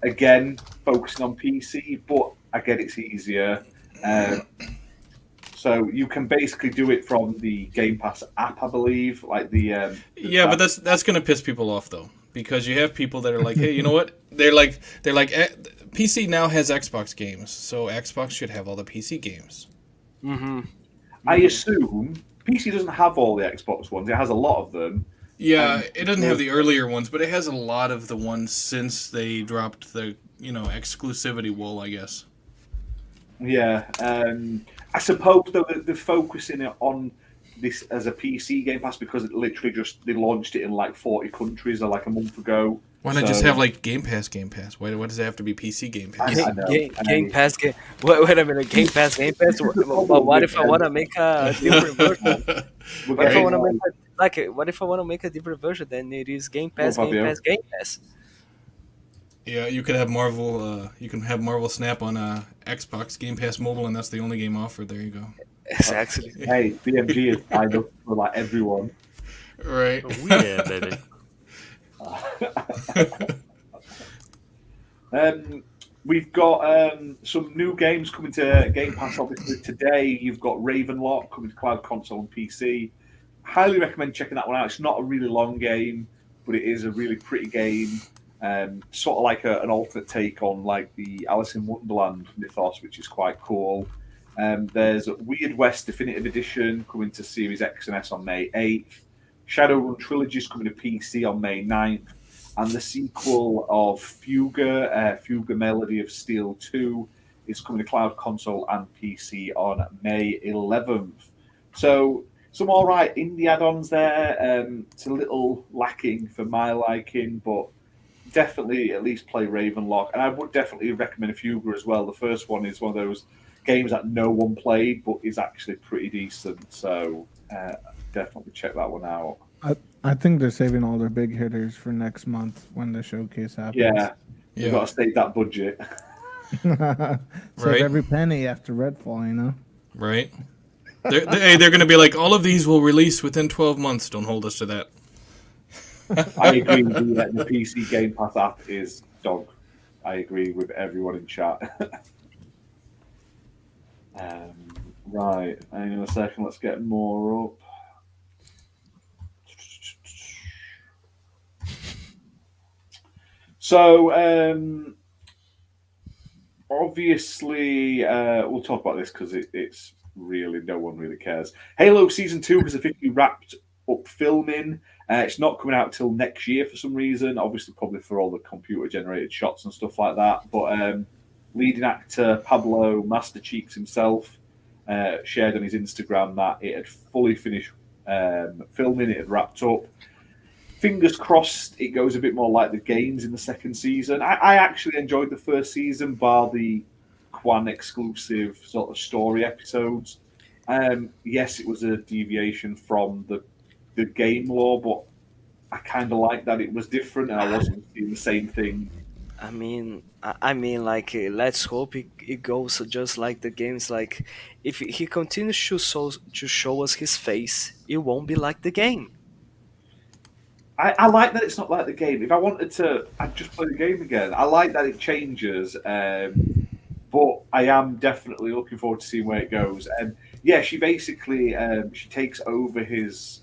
Speaker 1: Again, focusing on PC, but I get it's easier. So you can basically do it from the Game Pass app, I believe. Like the
Speaker 3: yeah, but that's gonna piss people off though, because you have people that are like, hey, you know what? They're like, PC now has Xbox games, so Xbox should have all the PC games.
Speaker 2: Mm-hmm.
Speaker 1: I assume PC doesn't have all the Xbox ones. It has a lot of them.
Speaker 3: Yeah, it doesn't have the earlier ones, but it has a lot of the ones since they dropped the exclusivity wool, I guess.
Speaker 1: Yeah, I suppose though they're focusing it on this as a PC Game Pass because it literally they launched it in like 40 countries like a month ago.
Speaker 3: Why not just have like Game Pass? Why does it have to be PC Game Pass?
Speaker 1: I know.
Speaker 2: Game Pass game. Wait a minute, Game Pass. What if I want to make a different version? What if I want to make what if I want to make a different version? Then it is Game Pass,
Speaker 1: Well,
Speaker 2: Game
Speaker 1: Fabio.
Speaker 2: Pass, Game Pass.
Speaker 3: Yeah, you could have Marvel. You can have Marvel Snap on Xbox Game Pass Mobile, and that's the only game offered. There you go.
Speaker 2: Exactly.
Speaker 1: Hey, BMG is signed up for like everyone.
Speaker 3: Right.
Speaker 4: Oh, yeah, baby.
Speaker 1: We've got some new games coming to Game Pass. Obviously, today you've got Ravenlock coming to Cloud Console and PC. Highly recommend checking that one out. It's not a really long game, but it is a really pretty game. Sort of like an alternate take on like the Alice in Wonderland mythos, which is quite cool. There's Weird West Definitive Edition coming to Series X and S on May 8th. Shadowrun Trilogy is coming to PC on May 9th. And the sequel of Fuga, Fuga Melody of Steel 2, is coming to Cloud Console and PC on May 11th. So, some all right indie add-ons there. It's a little lacking for my liking, but definitely at least play Ravenlock. And I would definitely recommend Fuga as well. The first one is one of those games that no one played, but is actually pretty decent. So, definitely check that one out.
Speaker 5: I think they're saving all their big hitters for next month when the showcase happens.
Speaker 1: Yeah, you've got to save that budget.
Speaker 5: Save
Speaker 3: Right.
Speaker 5: every penny after Redfall, you know?
Speaker 3: Right. They're going to be like, all of these will release within 12 months. Don't hold us to that.
Speaker 1: I agree with you that the PC Game Pass app is dog. I agree with everyone in chat. Right, hang on a second. Let's get more up. So, obviously, we'll talk about this because it's really no one really cares. Halo Season 2 has officially wrapped up filming. It's not coming out till next year for some reason. Obviously, probably for all the computer-generated shots and stuff like that. But leading actor Pablo Master Cheeks himself shared on his Instagram that it had fully finished filming. It had wrapped up. Fingers crossed it goes a bit more like the games in the second season. I actually enjoyed the first season, bar the Quan exclusive sort of story episodes. Yes, it was a deviation from the game lore, but I kind of like that it was different and I wasn't seeing the same thing.
Speaker 2: I mean, like, let's hope it goes just like the games. Like, if he continues to show us his face, it won't be like the game.
Speaker 1: I like that it's not like the game. If I wanted to, I'd just play the game again. I like that it changes, but I am definitely looking forward to seeing where it goes. And yeah, she basically she takes over his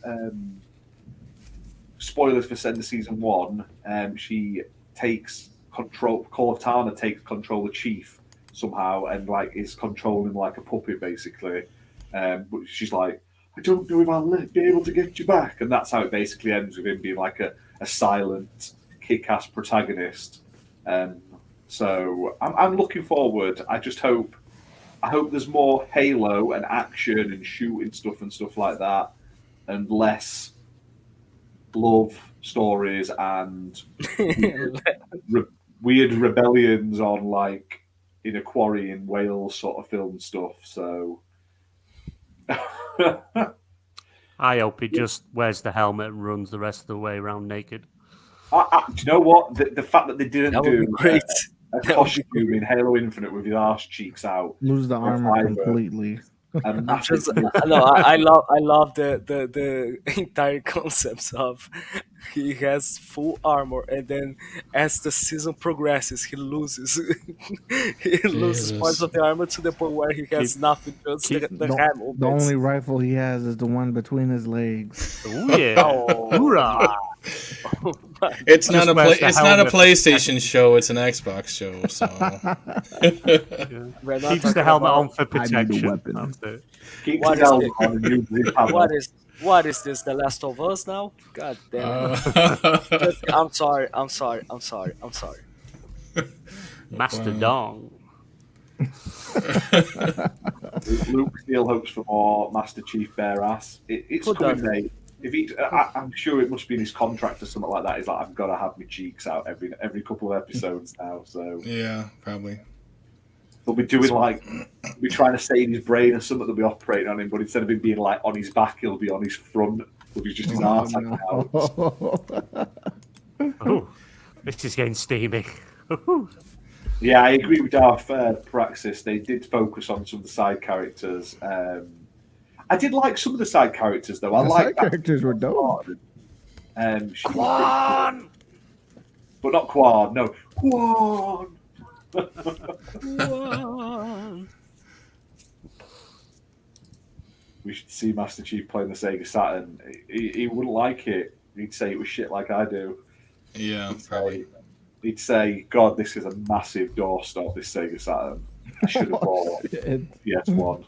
Speaker 1: spoilers for Sender Season 1. She takes control. Cortana takes control of Chief somehow, and like is controlling him like a puppet basically. But she's like, I don't know if I'll be able to get you back. And that's how it basically ends with him being like a silent, kick-ass protagonist. So I'm looking forward. I hope there's more Halo and action and shooting stuff and stuff like that, and less love stories and weird rebellions on like in a quarry in Wales sort of film stuff. So
Speaker 4: I hope he just wears the helmet and runs the rest of the way around naked.
Speaker 1: Do you know what? The fact that they didn't
Speaker 2: That would be
Speaker 1: do
Speaker 2: great.
Speaker 1: a costume in Halo Infinite with his arse cheeks out,
Speaker 5: Lose the armor completely.
Speaker 1: and
Speaker 2: I'm just no. I love the entire concepts of he has full armor, and then as the season progresses, he loses loses parts of the armor to the point where he has nothing, just the hammer.
Speaker 5: The only rifle he has is the one between his legs.
Speaker 4: Oh yeah! Hoorah!
Speaker 3: It's not a
Speaker 4: wears the
Speaker 3: it's not a
Speaker 4: helmet.
Speaker 3: PlayStation show. It's an Xbox show. So
Speaker 2: We're not
Speaker 4: Keeps the
Speaker 2: talking
Speaker 4: helmet
Speaker 2: about-
Speaker 4: on for
Speaker 5: I need a
Speaker 4: protection.
Speaker 5: weapon.
Speaker 4: That's it.
Speaker 1: keeps
Speaker 2: What
Speaker 1: his
Speaker 2: is
Speaker 1: helmet on and uses his hammer.
Speaker 2: What is this? The Last of Us now? God damn it! I'm sorry.
Speaker 4: Master Dong.
Speaker 1: Luke still hopes for more Master Chief bare ass. It's
Speaker 2: Who
Speaker 1: coming,
Speaker 2: doesn't?
Speaker 1: mate. If I'm sure it must be in his contract or something like that. He's like, I've got to have my cheeks out every couple of episodes now. So
Speaker 3: yeah, probably.
Speaker 1: they'll be doing like, be trying to stay in his brain or something. They'll be operating on him, but instead of him being like on his back, he'll be on his front. It'll be just his arse hanging out.
Speaker 4: Oh, this is getting steamy.
Speaker 1: Yeah, I agree with Darth Praxis. They did focus on some of the side characters. I did like some of the side characters, though. I
Speaker 5: The
Speaker 1: like
Speaker 5: side characters were dope.
Speaker 1: Quan! But not Quan, no. Quan! We should see Master Chief playing the Sega Saturn. He wouldn't like it. He'd say it was shit like I do.
Speaker 3: Yeah, probably.
Speaker 1: He'd say, God, this is a massive doorstop, this Sega Saturn. I should have bought PS1.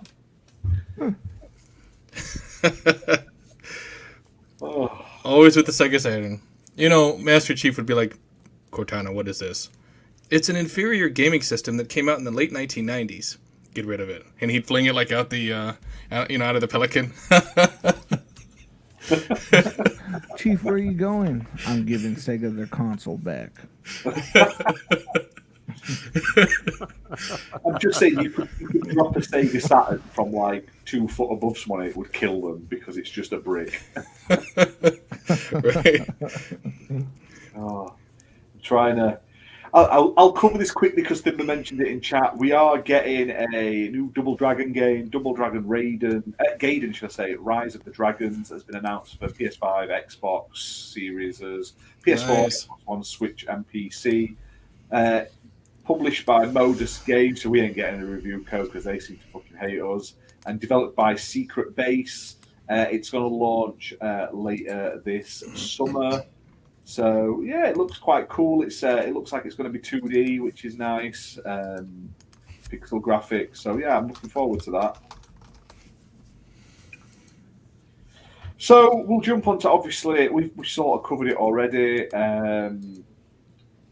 Speaker 1: Oh.
Speaker 3: Always with the Sega Saturn. You know, Master Chief would be like, Cortana, what is this? It's an inferior gaming system that came out in the late 1990s. Get rid of it. And he'd fling it like out the, out of the Pelican.
Speaker 5: Chief, where are you going? I'm giving Sega their console back.
Speaker 1: I'm just saying, you could drop a Sega Saturn from like 2 foot above someone, it would kill them because it's just a brick.
Speaker 3: Right.
Speaker 1: Oh, I'm trying to. I'll cover this quickly because Thimble mentioned it in chat. We are getting a new Double Dragon game, Double Dragon Gaiden, should I say? Rise of the Dragons has been announced for PS5, Xbox Series, PS4,
Speaker 3: Nice.
Speaker 1: Xbox One, Switch, and PC. Published by Modus Games, so we ain't getting a review code because they seem to fucking hate us, and developed by Secret Base. It's going to launch later this summer. So yeah, it looks quite cool. It looks like it's going to be 2D, which is nice. Pixel graphics. So yeah, I'm looking forward to that. So we'll jump on to, obviously we sort of covered it already.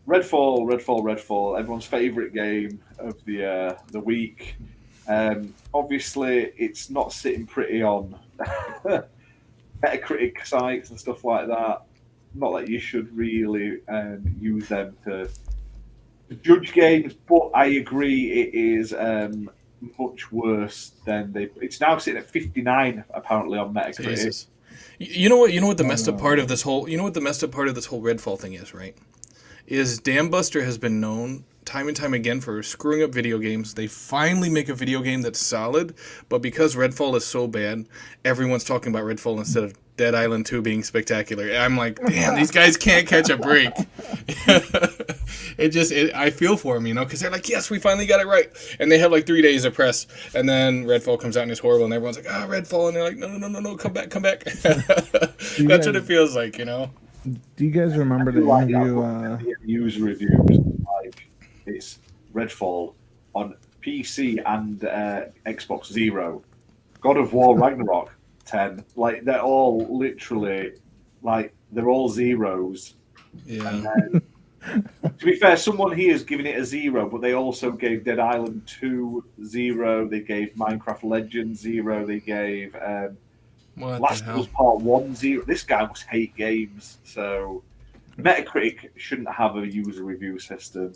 Speaker 1: Redfall, everyone's favourite game of the week. Obviously, it's not sitting pretty on Metacritic sites and stuff like that. Not that you should really use them to judge games, but I agree it is much worse than they. It's now sitting at 59 apparently on Metacritic.
Speaker 3: Jesus. You know what the messed up part of this whole Redfall thing is, right? Is Dambuster has been known time and time again for screwing up video games. They finally make a video game that's solid, but because Redfall is so bad, everyone's talking about Redfall instead of Dead Island 2 being spectacular. I'm like, damn, these guys can't catch a break. I feel for them, because they're like, yes, we finally got it right. And they have like 3 days of press, and then Redfall comes out and it's horrible, and everyone's like, Redfall, and they're like, no, come back. That's what it feels like,
Speaker 5: Do you guys remember the interview?
Speaker 1: User reviews, like it's Redfall on PC and Xbox 0, God of War Ragnarok 10. Like they're all literally like they're all zeros.
Speaker 3: Yeah.
Speaker 1: And then, to be fair, someone here is giving it a 0, but they also gave Dead Island 2 0. They gave Minecraft Legends 0. They gave Last of Us Part 1 0. This guy must hate games. So Metacritic shouldn't have a user review system.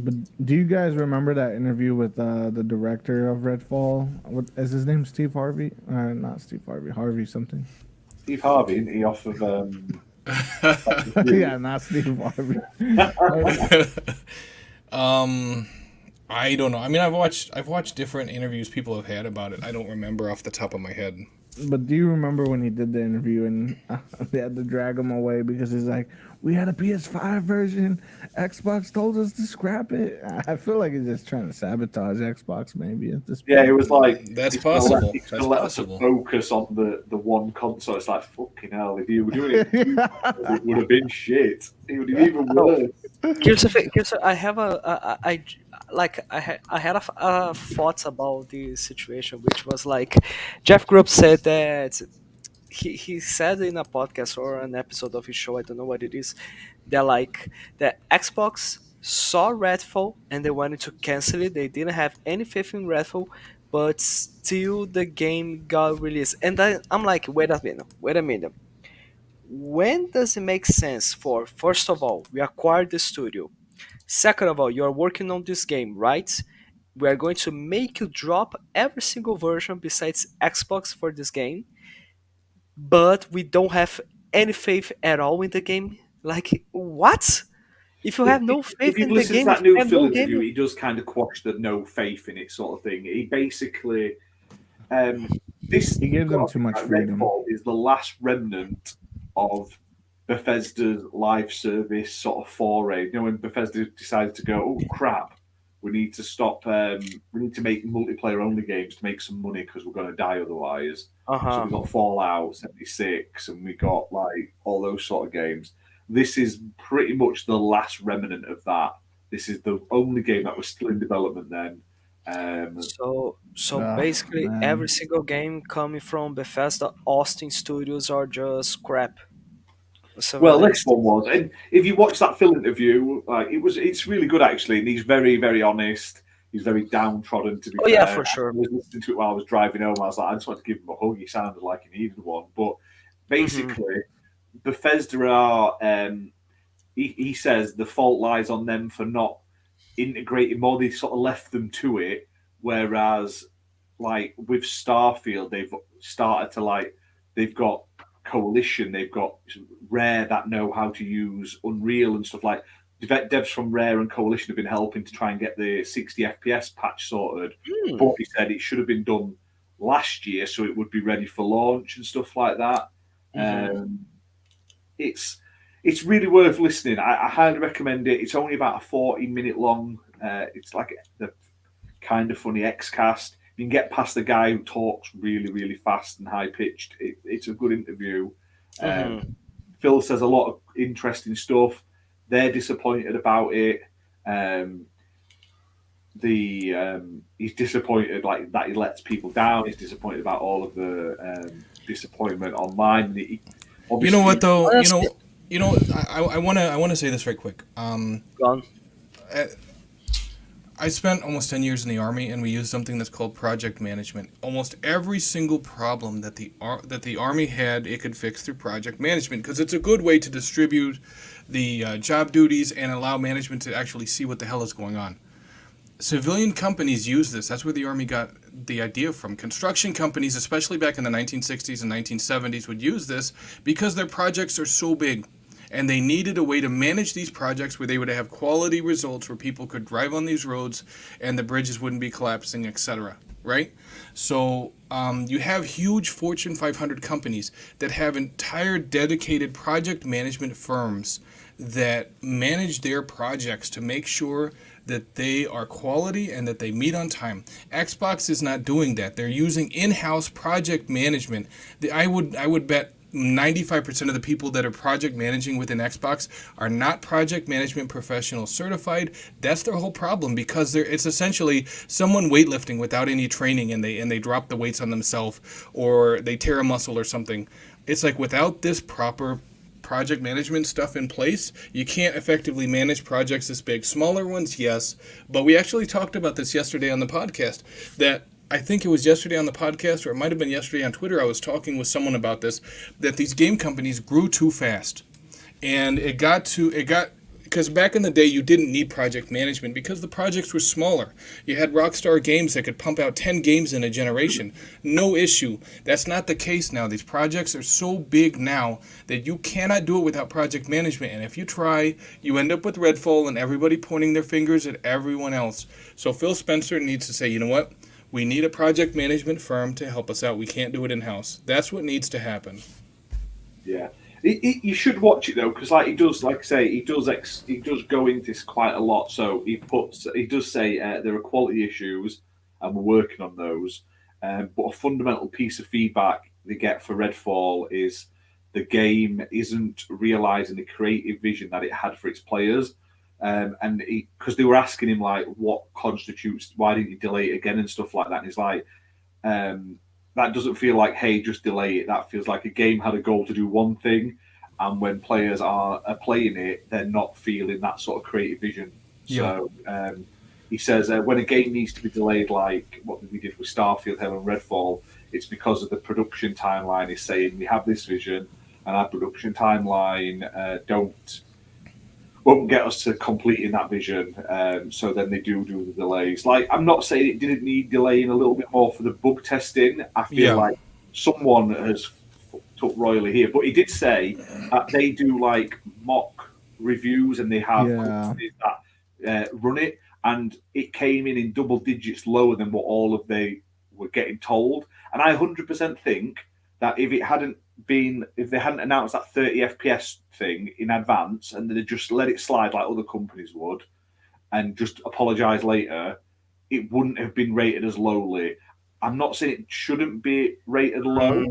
Speaker 5: But do you guys remember that interview with the director of Redfall? What is his name? Steve Harvey? Not Steve Harvey. Harvey something.
Speaker 1: Steve Harvey, isn't he? Off of
Speaker 5: yeah, not Steve Harvey.
Speaker 3: I don't know. I mean, I've watched different interviews people have had about it. I don't remember off the top of my head.
Speaker 5: But do you remember when he did the interview and they had to drag him away because he's like, we had a PS5 version. Xbox told us to scrap it. I feel like he's just trying to sabotage Xbox maybe at this point.
Speaker 1: Yeah, it was like
Speaker 3: that's possible.
Speaker 1: It's going to let us focus on the one console. It's like, fucking hell, if you were doing it, it would have been shit. It would have even worse.
Speaker 2: Here's the thing. I have I had a thoughts about this situation, which was like Jeff Grubb said that he said in a podcast or an episode of his show, I don't know what it is, that like the Xbox saw Redfall and they wanted to cancel it. They didn't have any faith in Redfall, but still the game got released. And I'm like, wait a minute. When does it make sense for, first of all, we acquired the studio. Second of all, you're working on this game, right? We are going to make you drop every single version besides Xbox for this game, but we don't have any faith at all in the game. Like, what? If you have no faith in the game,
Speaker 1: to that new
Speaker 2: you have
Speaker 1: Phil
Speaker 2: no
Speaker 1: interview,
Speaker 2: game.
Speaker 1: he does kind of quash the no faith in it sort of thing. He basically,
Speaker 5: he gives them too much freedom.
Speaker 1: Redfall is the last remnant of Bethesda's live service sort of foray. You know, when Bethesda decided to go, oh crap, we need to stop. We need to make multiplayer only games to make some money because we're going to die otherwise. So we got Fallout 76, and we got like all those sort of games. This is pretty much the last remnant of that. This is the only game that was still in development then.
Speaker 2: So basically, every single game coming from Bethesda Austin Studios are just crap.
Speaker 1: Well, this one was, and if you watch that Phil interview, it's really good actually, and he's very, very honest. He's very downtrodden, to be fair.
Speaker 2: Yeah, for sure.
Speaker 1: I was listening to it while I was driving home. I was like, I just wanted to give him a hug. He sounded like he needed one. But basically, Bethesda are, he says the fault lies on them for not integrating more. They sort of left them to it. Whereas, like, with Starfield, they've started to, they've got Coalition, they've got Rare that know how to use Unreal and stuff like devs from Rare and Coalition have been helping to try and get the 60 FPS patch sorted. But he said it should have been done last year so it would be ready for launch and stuff like that. It's really worth listening. I highly recommend it. It's only about a 40-minute long It's like the kind of funny X-cast. You can get past the guy who talks really, really fast and high pitched. It's a good interview.
Speaker 2: Hmm.
Speaker 1: Phil says a lot of interesting stuff. They're disappointed about it. Um, he's disappointed like that he lets people down. He's disappointed about all of the disappointment online.
Speaker 3: You know what though?
Speaker 2: Honestly,
Speaker 3: I wanna say this right quick.
Speaker 2: gone.
Speaker 3: I spent almost 10 years in the Army, and we used something that's called project management. Almost every single problem that the Army had, it could fix through project management because it's a good way to distribute the job duties and allow management to actually see what the hell is going on. Civilian companies use this. That's where the Army got the idea from. Construction companies, especially back in the 1960s and 1970s, would use this because their projects are so big and they needed a way to manage these projects where they would have quality results where people could drive on these roads and the bridges wouldn't be collapsing, etc. Right? So you have huge Fortune 500 companies that have entire dedicated project management firms that manage their projects to make sure that they are quality and that they meet on time. Xbox is not doing that. They're using in-house project management. I would bet 95% of the people that are project managing within Xbox are not project management professional certified. That's their whole problem because it's essentially someone weightlifting without any training and they drop the weights on themselves or they tear a muscle or something. It's like without this proper project management stuff in place, you can't effectively manage projects this big. Smaller ones, yes, but we actually talked about this yesterday on the podcast that I think it was yesterday on the podcast, or it might have been yesterday on Twitter. I was talking with someone about this, that these game companies grew too fast. And because back in the day, you didn't need project management because the projects were smaller. You had Rockstar Games that could pump out 10 games in a generation. No issue. That's not the case now. These projects are so big now that you cannot do it without project management. And if you try, you end up with Redfall and everybody pointing their fingers at everyone else. So Phil Spencer needs to say, you know what? We need a project management firm to help us out. We can't do it in-house. That's what needs to happen.
Speaker 1: Yeah. You should watch it though, because like he does, like I say, he does go into this quite a lot. So he does say there are quality issues, and we're working on those. But a fundamental piece of feedback they get for Redfall is the game isn't realizing the creative vision that it had for its players. And because they were asking him like, what constitutes? Why didn't you delay it again and stuff like that? And he's like, that doesn't feel like, hey, just delay it. That feels like a game had a goal to do one thing, and when players are playing it, they're not feeling that sort of creative vision.
Speaker 3: Yeah.
Speaker 1: So he says when a game needs to be delayed, like what we did with Starfield, Hell and Redfall, it's because of the production timeline is saying we have this vision, and our production timeline won't get us to completing that vision. So then they do the delays. Like, I'm not saying it didn't need delaying a little bit more for the bug testing. I feel like someone has took royally here, but he did say that they do like mock reviews and they have companies that run it, and it came in double digits lower than what all of they were getting told. And I 100% think that if they hadn't announced that 30 FPS thing in advance and they'd just let it slide like other companies would and just apologize later, it wouldn't have been rated as lowly. I'm not saying it shouldn't be rated low,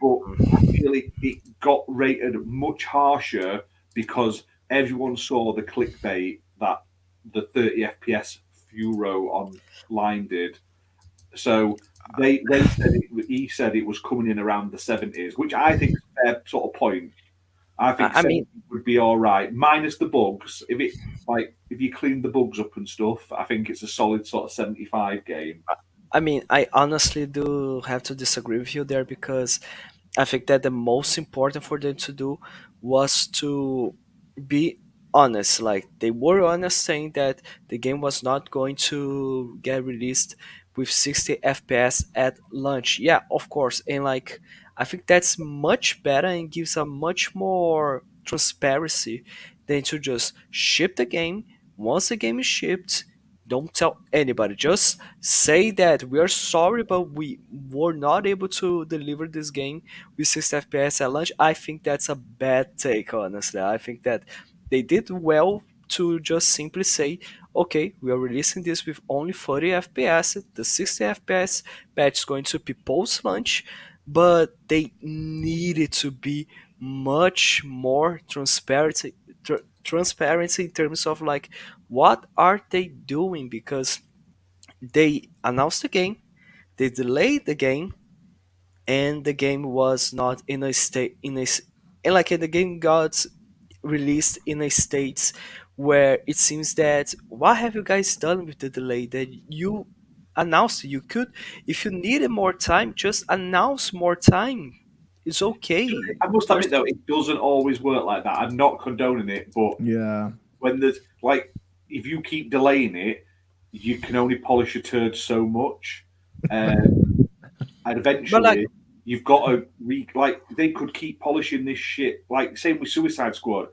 Speaker 1: but I feel it got rated much harsher because everyone saw the clickbait that the 30 FPS Furo online did. So he said it was coming in around the 70s, which I think is a fair sort of point. I think 70 would be all right, minus the bugs. If you clean the bugs up and stuff, I think it's a solid sort of 75 game.
Speaker 2: I mean, I honestly do have to disagree with you there because I think that the most important for them to do was to be honest. Like, they were honest saying that the game was not going to get released with 60 FPS at launch. Yeah, of course. And like, I think that's much better and gives a much more transparency than to just ship the game. Once the game is shipped, don't tell anybody. Just say that we are sorry, but we were not able to deliver this game with 60 FPS at launch. I think that's a bad take, honestly. I think that they did well to just simply say, okay, we are releasing this with only 40 FPS. The 60 FPS patch is going to be post launch, but they needed to be much more transparency in terms of like what are they doing, because they announced the game, they delayed the game, and the game was not in a state and like the game got released in a state where it seems that what have you guys done with the delay that you announced you could, if you needed more time, just announce more time. It's okay.
Speaker 1: I must
Speaker 2: There's
Speaker 1: admit though, it doesn't always work like that. I'm not condoning it, but
Speaker 5: Yeah.
Speaker 1: when there's like, if you keep delaying it, you can only polish a turd so much, and
Speaker 2: but
Speaker 1: eventually
Speaker 2: like
Speaker 1: you've got to like they could keep polishing this shit. Like same with Suicide Squad,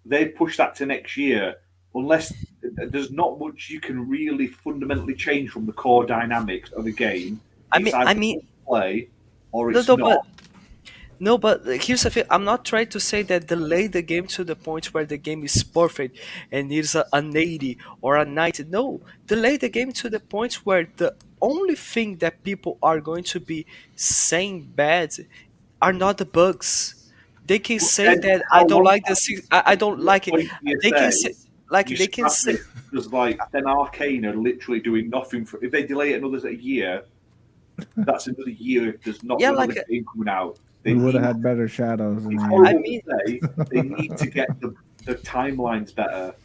Speaker 1: they push that to next year unless there's not much you can really fundamentally change from the core dynamics of the game.
Speaker 2: I
Speaker 1: It's
Speaker 2: mean
Speaker 1: either
Speaker 2: I mean
Speaker 1: play or
Speaker 2: no,
Speaker 1: it's
Speaker 2: no, but
Speaker 1: not.
Speaker 2: no, but here's the thing. I'm not trying to say that delay the game to the point where the game is perfect and needs an 80 or a 90. No, delay the game to the point where the only thing that people are going to be saying bad are not the bugs. They can
Speaker 1: But
Speaker 2: say
Speaker 1: then
Speaker 2: that I
Speaker 1: how
Speaker 2: don't
Speaker 1: long?
Speaker 2: like I don't
Speaker 1: What
Speaker 2: like it.
Speaker 1: point do you
Speaker 2: They can
Speaker 1: say
Speaker 2: say like
Speaker 1: you
Speaker 2: they can
Speaker 1: scrap
Speaker 2: say
Speaker 1: it? Because like then Arcane are literally doing nothing for. If they delay it another year, that's another year. If there's not
Speaker 2: yeah,
Speaker 1: another
Speaker 2: like
Speaker 1: game coming out, they
Speaker 5: We would have
Speaker 1: need.
Speaker 5: had better shadows in
Speaker 1: It's
Speaker 5: there.
Speaker 2: I
Speaker 1: horrible
Speaker 2: mean,
Speaker 1: to say. They need to get the timelines better,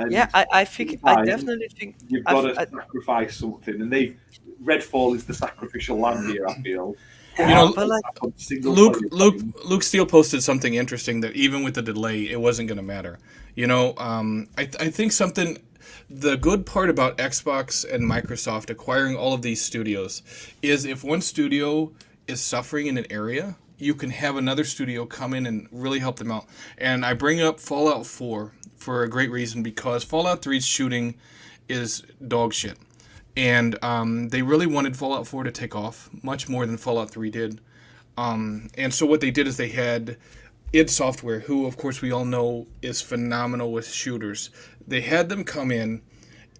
Speaker 2: yeah,
Speaker 1: and
Speaker 2: I think I
Speaker 1: sometimes
Speaker 2: definitely think
Speaker 1: you've
Speaker 2: I,
Speaker 1: got
Speaker 2: f-
Speaker 1: to
Speaker 2: I
Speaker 1: sacrifice something. And they've Redfall is the sacrificial lamb here. I feel. They
Speaker 3: You
Speaker 2: yeah,
Speaker 3: know,
Speaker 1: aren't
Speaker 2: but
Speaker 1: going
Speaker 2: like
Speaker 1: back on single
Speaker 3: Luke
Speaker 1: player
Speaker 3: Luke
Speaker 1: time.
Speaker 3: Luke Steele posted something interesting that even with the delay, it wasn't going to matter. You know, I think something. The good part about Xbox and Microsoft acquiring all of these studios is if one studio is suffering in an area, you can have another studio come in and really help them out. And I bring up Fallout 4 for a great reason because Fallout 3's shooting is dog shit. And they really wanted Fallout 4 to take off much more than Fallout 3 did. And so what they did is they had id Software, who of course we all know is phenomenal with shooters. They had them come in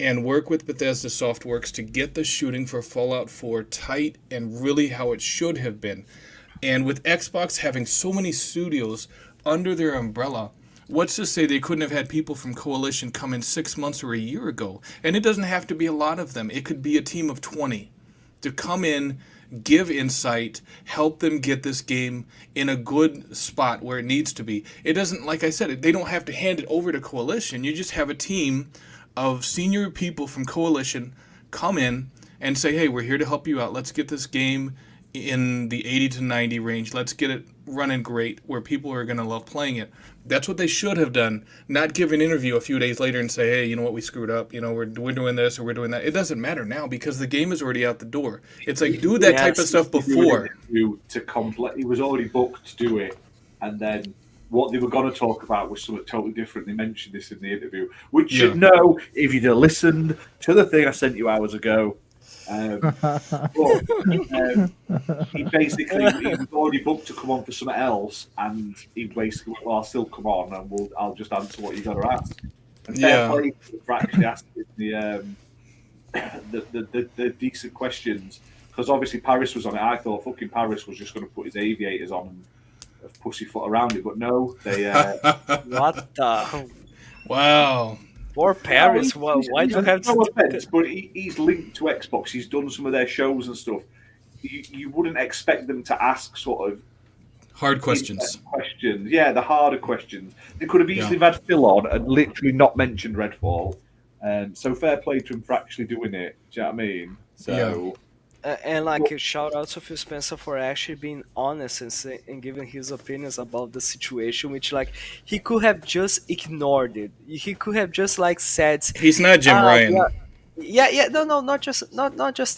Speaker 3: and work with Bethesda Softworks to get the shooting for Fallout 4 tight and really how it should have been. And with Xbox having so many studios under their umbrella, what's to say they couldn't have had people from Coalition come in 6 months or a year ago? And it doesn't have to be a lot of them. It could be a team of 20 to come in, give insight, help them get this game in a good spot where it needs to be. It doesn't, like I said, they don't have to hand it over to Coalition. You just have a team of senior people from Coalition come in and say, hey, we're here to help you out. Let's get this game in the 80 to 90 range. Let's get it running great where people are going to love playing it. That's what they should have done, not give an interview a few days later and say, hey, you know what, we screwed up. You know, we're doing this or we're doing that. It doesn't matter now because the game is already out the door. It's like, do that type of
Speaker 2: yes,
Speaker 3: stuff before.
Speaker 1: To complete, he was already booked to do it, and then what they were going to talk about was something totally different. They mentioned this in the interview, which you
Speaker 3: Yeah.
Speaker 1: should know if you'd have listened to the thing I sent you hours ago. But he was already booked to come on for something else, and he basically went, "Well, I'll still come on, and I'll just answer what you got to ask." And fair
Speaker 3: Yeah.
Speaker 1: play for actually asking the decent questions, because obviously Paris was on it. I thought fucking Paris was just going to put his aviators on and pussyfoot around it, but no, they.
Speaker 2: what the
Speaker 3: Wow.
Speaker 2: poor Paris? Well, why do you have
Speaker 1: no
Speaker 2: to?
Speaker 1: offense, but he's linked to Xbox. He's done some of their shows and stuff. You wouldn't expect them to ask sort of
Speaker 3: Hard questions.
Speaker 1: questions. Yeah, the harder questions. They could have easily had Phil on and literally not mentioned Redfall. So fair play to him for actually doing it. Do you know what I mean? So
Speaker 2: And like a shout out to Phil Spencer for actually being honest and giving his opinions about the situation, which like he could have just ignored it. He could have just like said,
Speaker 3: He's not Jim
Speaker 2: "Ah,
Speaker 3: Ryan.
Speaker 2: yeah, no, not just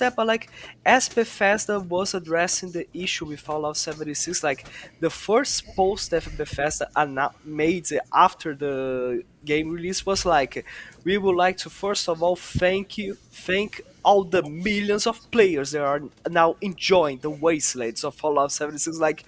Speaker 2: that, but like as Bethesda was addressing the issue with Fallout 76, like the first post that Bethesda made after the game release was like, we would like to first of all thank all the millions of players that are now enjoying the wastelands of Fallout 76. Like,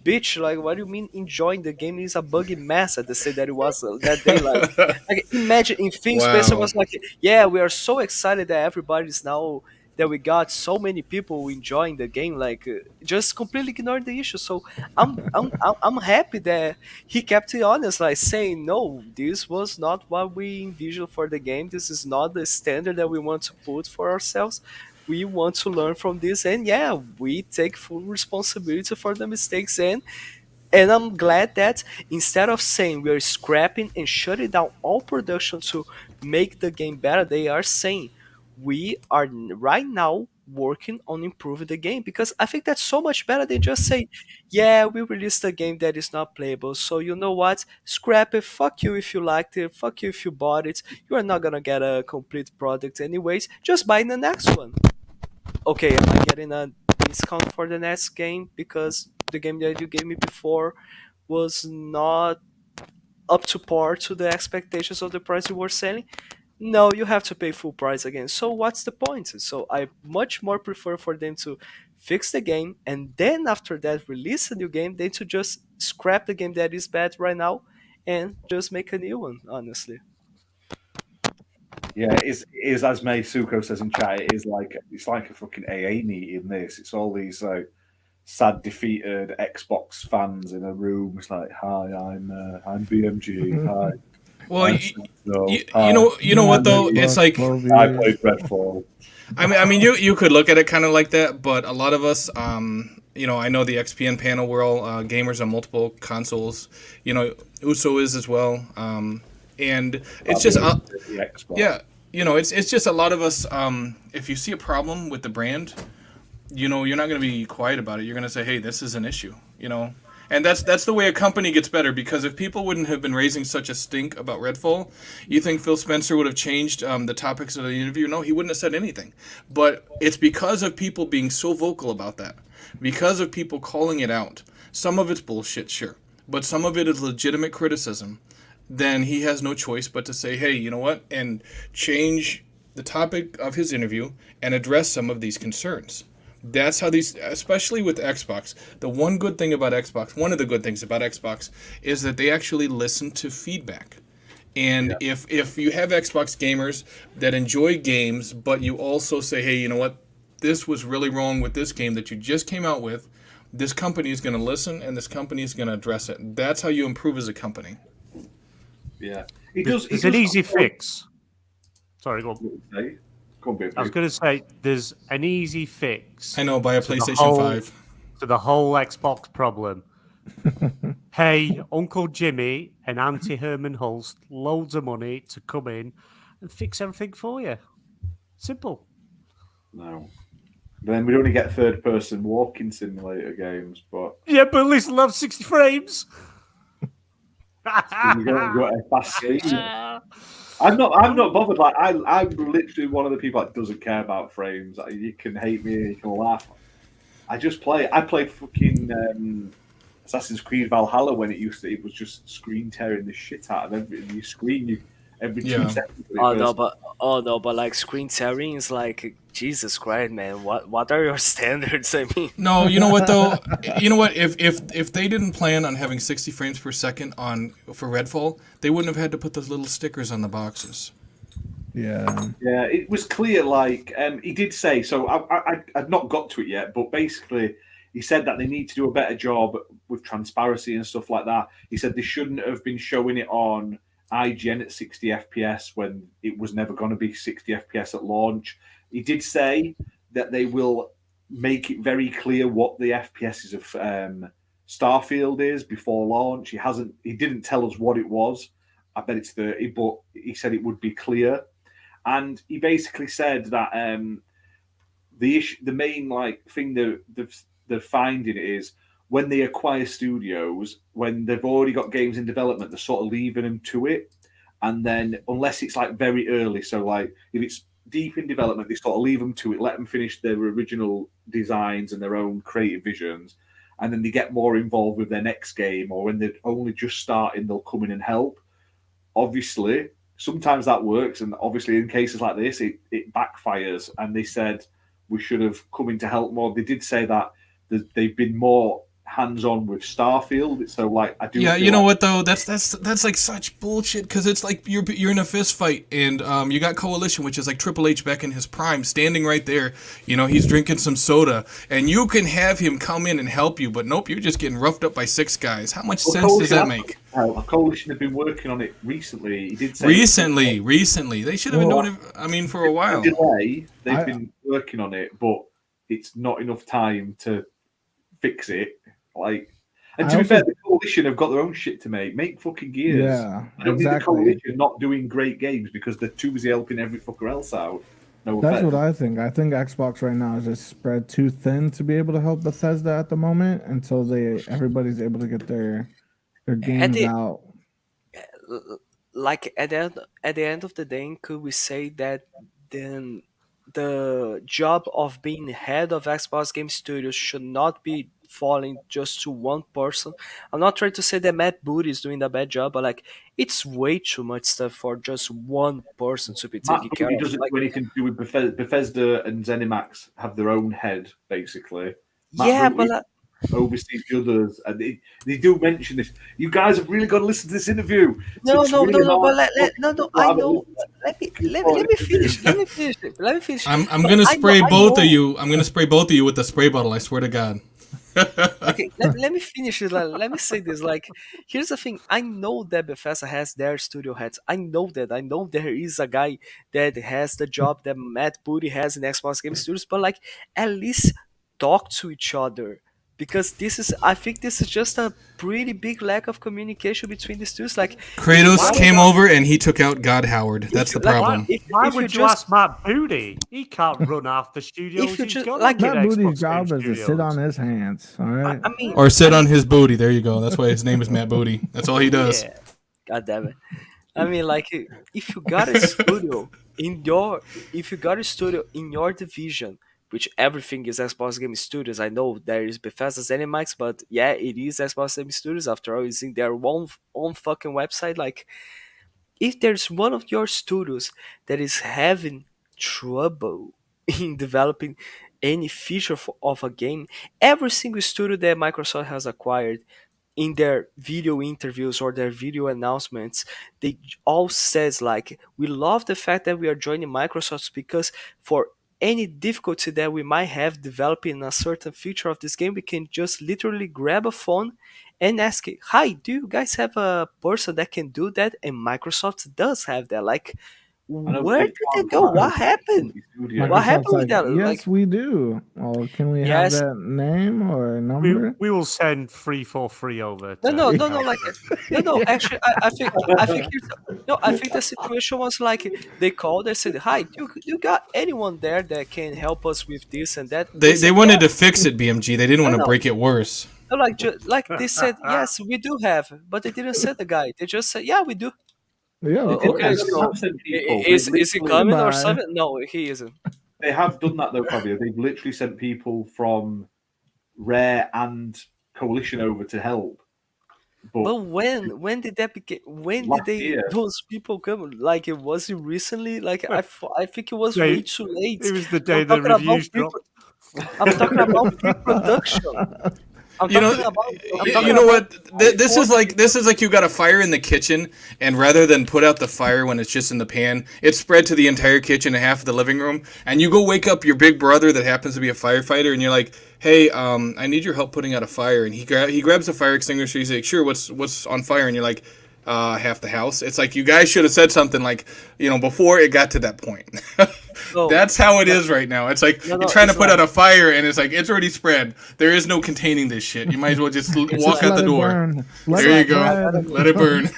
Speaker 2: bitch, like, what do you mean enjoying the game? Is a buggy mess at the state that it was that day. Like imagine if Phil Spencer
Speaker 3: Wow.
Speaker 2: was like, yeah, we are so excited that everybody's now that we got so many people enjoying the game, like just completely ignoring the issue. So I'm happy that he kept it honest, like saying, no, this was not what we envisioned for the game. This is not the standard that we want to put for ourselves. We want to learn from this, and yeah, we take full responsibility for the mistakes. And I'm glad that instead of saying we are scrapping and shutting down all production to make the game better, they are saying we are right now working on improving the game, because I think that's so much better than just say, yeah, we released a game that is not playable. So you know what? Scrap it. Fuck you if you liked it. Fuck you if you bought it. You are not gonna get a complete product anyways. Just buy the next one. Okay, am I getting a discount for the next game because the game that you gave me before was not up to par to the expectations of the price you were selling? No, you have to pay full price again. So what's the point? So I much more prefer for them to fix the game and then after that release a new game than to just scrap the game that is bad right now and just make a new one, honestly.
Speaker 1: Yeah, it is as May Suko says in chat. It's like a fucking AA meeting. This it's all these sad, defeated Xbox fans in a room. It's like, hi, I'm BMG. Hi,
Speaker 3: Well,
Speaker 1: I'm
Speaker 3: you,
Speaker 1: Sentinel.
Speaker 3: you,
Speaker 1: Hi,
Speaker 3: you know what though? It's like
Speaker 1: I played Redfall.
Speaker 3: I mean, you could look at it kind of like that, but a lot of us, I know the XPN panel, we're all gamers on multiple consoles. Uso is as well, and it's just
Speaker 1: The Xbox.
Speaker 3: yeah, it's just a lot of us. If you see a problem with the brand, you're not going to be quiet about it. You're going to say, hey, this is an issue. And that's the way a company gets better, because if people wouldn't have been raising such a stink about Redfall, you think Phil Spencer would have changed the topics of the interview? No, he wouldn't have said anything. But it's because of people being so vocal about that, because of people calling it out. Some of it's bullshit, sure, but some of it is legitimate criticism. Then he has no choice but to say, hey, you know what, and change the topic of his interview and address some of these concerns. That's how these, especially with Xbox, one of the good things about Xbox is that they actually listen to feedback. And if you have Xbox gamers that enjoy games, but you also say, hey, you know what, this was really wrong with this game that you just came out with, this company is going to listen and this company is going to address it. That's how you improve as a company.
Speaker 1: Yeah,
Speaker 4: It's an easy fix. Sorry, go on. I was going to say, there's an easy fix.
Speaker 3: I know, buy a PlayStation 5.
Speaker 4: To the whole Xbox problem. Pay Uncle Jimmy and Auntie Herman Hulst loads of money to come in and fix everything for you. Simple.
Speaker 1: No. Then we'd only get third-person walking simulator games, but...
Speaker 4: Yeah, but at least it'll have 60 frames.
Speaker 1: You go at a fast speed. I'm not bothered. Like I'm literally one of the people that doesn't care about frames. You can hate me, you can laugh. I just play. I played fucking Assassin's Creed Valhalla when it was just screen tearing the shit out of everything. You screen every 2 seconds.
Speaker 2: Oh no, but like screen tearing is like, Jesus Christ, man. What are your standards? I mean,
Speaker 3: no, you know what though? You know what? If they didn't plan on having 60 frames per second for Redfall, they wouldn't have had to put those little stickers on the boxes.
Speaker 5: Yeah,
Speaker 1: it was clear. Like he did say. So I've not got to it yet, but basically he said that they need to do a better job with transparency and stuff like that. He said they shouldn't have been showing it on IGN at 60 FPS when it was never going to be 60 FPS at launch. He did say that they will make it very clear what the FPSs of Starfield is before launch. He didn't tell us what it was. I bet it's 30, but he said it would be clear. And he basically said that the main thing they're finding is when they acquire studios, when they've already got games in development, they're sort of leaving them to it. And then unless it's like very early, so like if it's deep in development, they sort of leave them to it, let them finish their original designs and their own creative visions. And then they get more involved with their next game, or when they're only just starting, they'll come in and help. Obviously, sometimes that works. And obviously in cases like this, it backfires. And they said we should have come in to help more. They did say that they've been more hands-on with Starfield. So like I do.
Speaker 3: Yeah,
Speaker 1: feel
Speaker 3: you know
Speaker 1: like-
Speaker 3: what though? That's like such bullshit because it's like you're in a fist fight and you got Coalition, which is like Triple H back in his prime, standing right there. You know, he's drinking some soda, and you can have him come in and help you, but nope, you're just getting roughed up by 6 guys. How much sense does that make?
Speaker 1: Coalition have been working on it recently. He did say
Speaker 3: Recently, they should have been doing it. I mean, for a while.
Speaker 1: Delay, they've been working on it, but it's not enough time to fix it. Like, and to be fair, the Coalition have got their own shit to make. Make fucking Gears.
Speaker 5: Yeah,
Speaker 1: I don't need the Coalition not doing great games because they're too busy helping every fucker else out. No
Speaker 5: That's
Speaker 1: offense.
Speaker 5: what I think. I think Xbox right now is just spread too thin to be able to help Bethesda at the moment until everybody's able to get their games out.
Speaker 2: Like at the end of the day, could we say that then the job of being head of Xbox Game Studios should not be falling just to one person? I'm not trying to say that Matt Booty is doing a bad job, but like it's way too much stuff for just one person to be
Speaker 1: Matt
Speaker 2: taking care
Speaker 1: Booty
Speaker 2: of.
Speaker 1: doesn't
Speaker 2: Like,
Speaker 1: do anything to do with Bethesda and ZeniMax have their own head, basically.
Speaker 2: yeah,
Speaker 1: Booty
Speaker 2: but
Speaker 1: oversees the others, and they do mention this. You guys have really got to listen to this interview.
Speaker 2: no,
Speaker 1: It's
Speaker 2: no,
Speaker 1: really
Speaker 2: no,
Speaker 1: hard
Speaker 2: but
Speaker 1: to
Speaker 2: I know. Let me finish. Let me finish.
Speaker 3: I'm gonna spray both of you. I'm gonna spray both of you with the spray bottle. I swear to God.
Speaker 2: Okay, let me finish it. Let me say this. Like, here's the thing. I know that Bethesda has their studio heads. I know that. I know there is a guy that has the job that Matt Booty has in Xbox Game Studios. But like, at least talk to each other. Because I think this is just a pretty big lack of communication between the studios. Like,
Speaker 3: Kratos came over and he took out God Howard. That's the problem.
Speaker 4: Why would you ask Matt Booty? He can't run half the studios.
Speaker 2: you
Speaker 4: He's
Speaker 2: just-
Speaker 4: got
Speaker 2: like-
Speaker 4: to get
Speaker 5: Matt
Speaker 4: Xbox
Speaker 5: Booty's
Speaker 4: Game
Speaker 5: job is to sit
Speaker 4: Studios.
Speaker 5: on his hands. All right.
Speaker 2: I mean,
Speaker 3: Or sit on his booty. There you go. That's why his name is Matt Booty. That's all he does.
Speaker 2: Yeah. God damn it. I mean, like, if you got a studio in your division, which everything is Xbox Game Studios. I know there is Bethesda ZeniMax, but yeah, it is Xbox Game Studios. After all, it's in their own fucking website. Like, if there's one of your studios that is having trouble in developing any feature of a game, every single studio that Microsoft has acquired in their video interviews or their video announcements, they all says like, we love the fact that we are joining Microsoft because for any difficulty that we might have developing a certain feature of this game, we can just literally grab a phone and ask it, hi, do you guys have a person that can do that? And Microsoft does have that. Like, where did they go? What happened? What happened
Speaker 5: Microsoft's
Speaker 2: with that?
Speaker 5: Yes,
Speaker 2: Like,
Speaker 5: we do. Oh, can we
Speaker 2: Yes.
Speaker 5: have that name or number?
Speaker 4: We will send 343 over.
Speaker 2: No,
Speaker 4: to-
Speaker 2: like, no. Actually, I think the situation was like they called and said, "Hi, you got anyone there that can help us with this and that?"
Speaker 3: They
Speaker 2: said,
Speaker 3: wanted to fix it, BMG. They didn't want to
Speaker 2: No.
Speaker 3: break it worse.
Speaker 2: No, like they said, yes, we do have, but they didn't say the guy. They just said, yeah, we do.
Speaker 5: Yeah, of
Speaker 2: Okay,
Speaker 5: course.
Speaker 2: so is he coming or something? No, he isn't.
Speaker 1: They have done that though, Fabio. They've literally sent people from Rare and Coalition over to help.
Speaker 2: But when did that begin? When
Speaker 1: Last
Speaker 2: did
Speaker 1: year.
Speaker 2: those people come? Like, it was it recently? Like, I think it was
Speaker 4: Yeah,
Speaker 2: way too late.
Speaker 4: It was the day
Speaker 2: I'm
Speaker 4: the
Speaker 2: talking about
Speaker 4: reviews
Speaker 2: pre-
Speaker 4: dropped.
Speaker 2: I'm talking about pre-production. I'm
Speaker 3: You know,
Speaker 2: talking about.
Speaker 3: you know what? This is like you got a fire in the kitchen, and rather than put out the fire when it's just in the pan, it's spread to the entire kitchen and half of the living room. And you go wake up your big brother that happens to be a firefighter, and you're like, "Hey, I need your help putting out a fire." And he grabs a fire extinguisher. He's like, "Sure, what's on fire?" And you're like, half the house. It's like you guys should have said something like, before it got to that point.
Speaker 2: No,
Speaker 3: That's how it is right now. It's like
Speaker 2: No,
Speaker 3: you're trying to
Speaker 2: it's
Speaker 3: put
Speaker 2: not.
Speaker 3: out a fire, and it's like it's already spread. There is no containing this shit. You might as well just walk
Speaker 5: Just
Speaker 3: out
Speaker 5: let
Speaker 3: the
Speaker 5: it
Speaker 3: door.
Speaker 5: burn. Let
Speaker 3: There you
Speaker 5: it
Speaker 3: go.
Speaker 5: burn.
Speaker 3: Let it burn.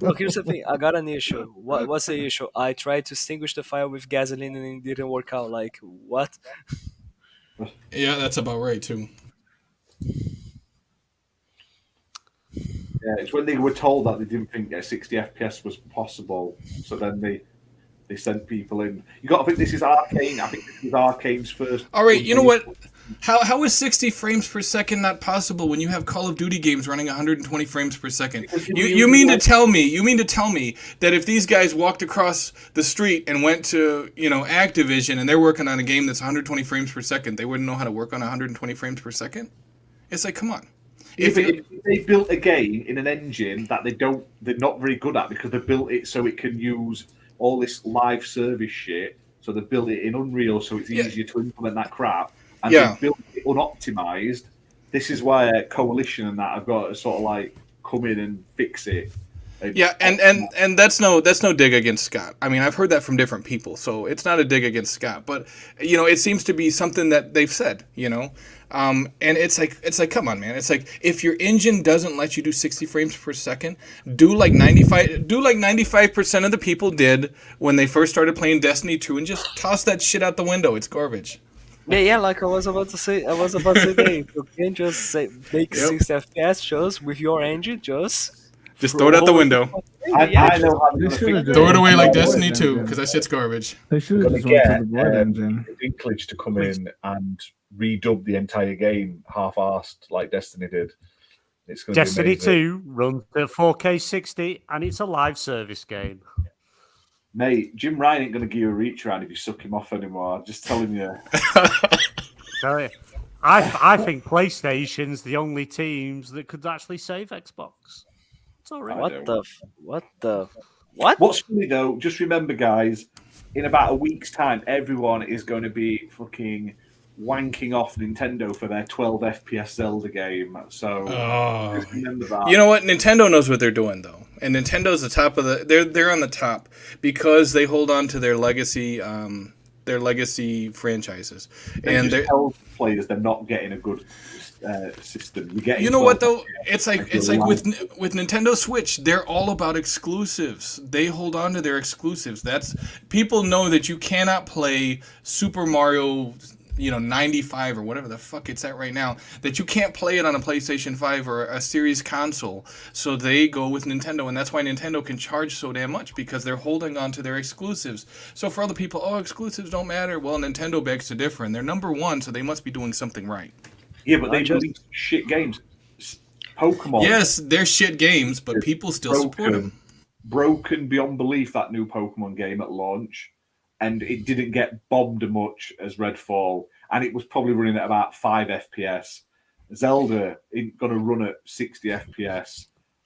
Speaker 2: Look, here's the thing. I got an issue. What's the issue? I tried to extinguish the fire with gasoline and it didn't work out. Like, what?
Speaker 3: Yeah, that's about right too.
Speaker 1: Yeah, it's when they were told that they didn't think 60 FPS was possible, so then they sent people in. You got to think this is Arcane. I think this was Arcane's first.
Speaker 3: All right, you know what? How is 60 frames per second not possible when you have Call of Duty games running 120 frames per second? You mean to tell me that if these guys walked across the street and went to, Activision and they're working on a game that's 120 frames per second, they wouldn't know how to work on 120 frames per second? It's like, come on.
Speaker 1: if they built a game in an engine that they're not very good at because they built it so it can use all this live service shit. So they built it in Unreal so it's easier to implement that crap, and they built it unoptimized. This is why Coalition and that have got to sort of like come in and fix it.
Speaker 3: And that's no dig against Scott. I mean, I've heard that from different people, so it's not a dig against Scott. But it seems to be something that they've said. And it's like, come on, man. It's like if your engine doesn't let you do 60 frames per second, do like 95% of the people did when they first started playing Destiny 2, and just toss that shit out the window. It's garbage.
Speaker 2: Yeah, like I was about to say that you can just make 60 FPS just with your engine, just
Speaker 3: throw it out the window.
Speaker 1: I know how to
Speaker 3: throw it away like Destiny 2, because that shit's garbage.
Speaker 5: They should have just went to the Void engine.
Speaker 1: Dinklage to come in and redub the entire game half-arsed like Destiny did. It's going to
Speaker 4: Destiny
Speaker 1: be
Speaker 4: 2 runs at 4K 60, and it's a live service game.
Speaker 1: Mate, Jim Ryan ain't going to give you a reach around if you suck him off anymore. I'm just telling you.
Speaker 4: I think PlayStation's the only teams that could actually save Xbox. It's all right.
Speaker 2: What?
Speaker 1: What's funny though, just remember, guys, in about a week's time, everyone is going to be fucking wanking off Nintendo for their 12 FPS Zelda game. So just remember that.
Speaker 3: You know what? Nintendo knows what they're doing, though, and Nintendo's the top of they're on the top because they hold on to their legacy franchises, and they tell
Speaker 1: players they're not getting a good system.
Speaker 3: You know what though? It's like with Nintendo Switch, they're all about exclusives. They hold on to their exclusives. That's people know that you cannot play Super Mario 95 or whatever the fuck it's at right now, that you can't play it on a PlayStation 5 or a Series console. So they go with Nintendo, and that's why Nintendo can charge so damn much, because they're holding on to their exclusives. So for other people, exclusives don't matter. Well, Nintendo begs to differ, and they're number one, so they must be doing something right.
Speaker 1: Yeah, but they release shit games. Pokemon.
Speaker 3: Yes, they're shit games, but people still support them.
Speaker 1: Broken beyond belief, that new Pokemon game at launch. And it didn't get bombed as much as Redfall, and it was probably running at about 5 FPS. Zelda isn't going to run at 60 FPS.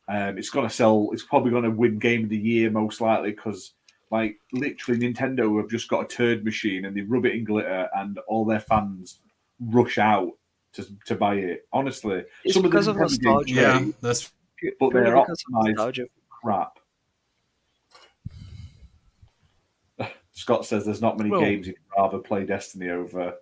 Speaker 1: It's going to sell. It's probably going to win Game of the Year most likely because, like, literally, Nintendo have just got a turd machine and they rub it in glitter, and all their fans rush out to buy it. Honestly,
Speaker 2: it's because of nostalgia.
Speaker 3: Yeah, that's.
Speaker 1: But they're optimized crap. Scott says there's not many games he'd rather play Destiny over.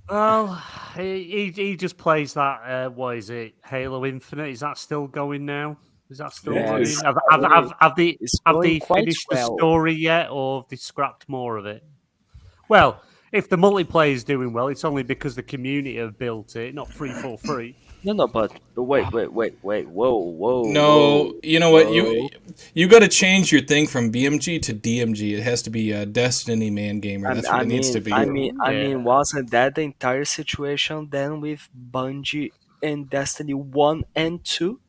Speaker 4: Well, he just plays that. What is it? Halo Infinite. Is that still going now? Is that still running? Have they finished the story yet, or have they scrapped more of it? Well, if the multiplayer is doing well, it's only because the community have built it, not free for free.
Speaker 2: No, but wait, whoa.
Speaker 3: No, you know what? You got to change your thing from BMG to DMG. It has to be a Destiny Man Gamer. That's what it needs to be.
Speaker 2: I mean, wasn't that the entire situation then with Bungie and Destiny 1 and 2?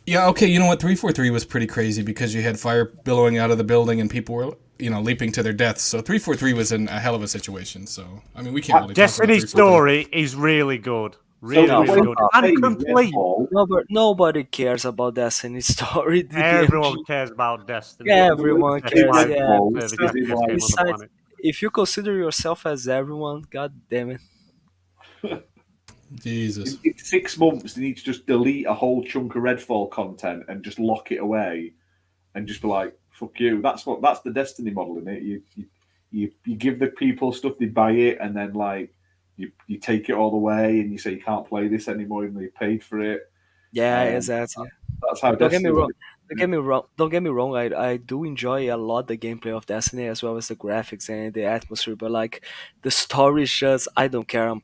Speaker 3: Yeah, okay, you know what? 343 was pretty crazy because you had fire billowing out of the building and people were, leaping to their deaths. So 343 was in a hell of a situation. So, I mean, we can't really
Speaker 4: Destiny's story is really good. Really good. And complete.
Speaker 2: Nobody cares about Destiny's story.
Speaker 4: Everyone cares about Destiny.
Speaker 2: Everyone cares, yeah.
Speaker 4: Besides,
Speaker 2: if you consider yourself as everyone, god damn it.
Speaker 3: Jesus.
Speaker 1: In 6 months, they need to just delete a whole chunk of Redfall content and just lock it away and just be like, fuck you. That's the Destiny model, isn't it? You give the people stuff, they buy it, and then like you take it all away and you say you can't play this anymore even though you paid for it.
Speaker 2: Yeah, exactly.
Speaker 1: That's how Destiny
Speaker 2: Don't get me wrong. I do enjoy a lot the gameplay of Destiny as well as the graphics and the atmosphere, but like the story is just, I don't care. I'm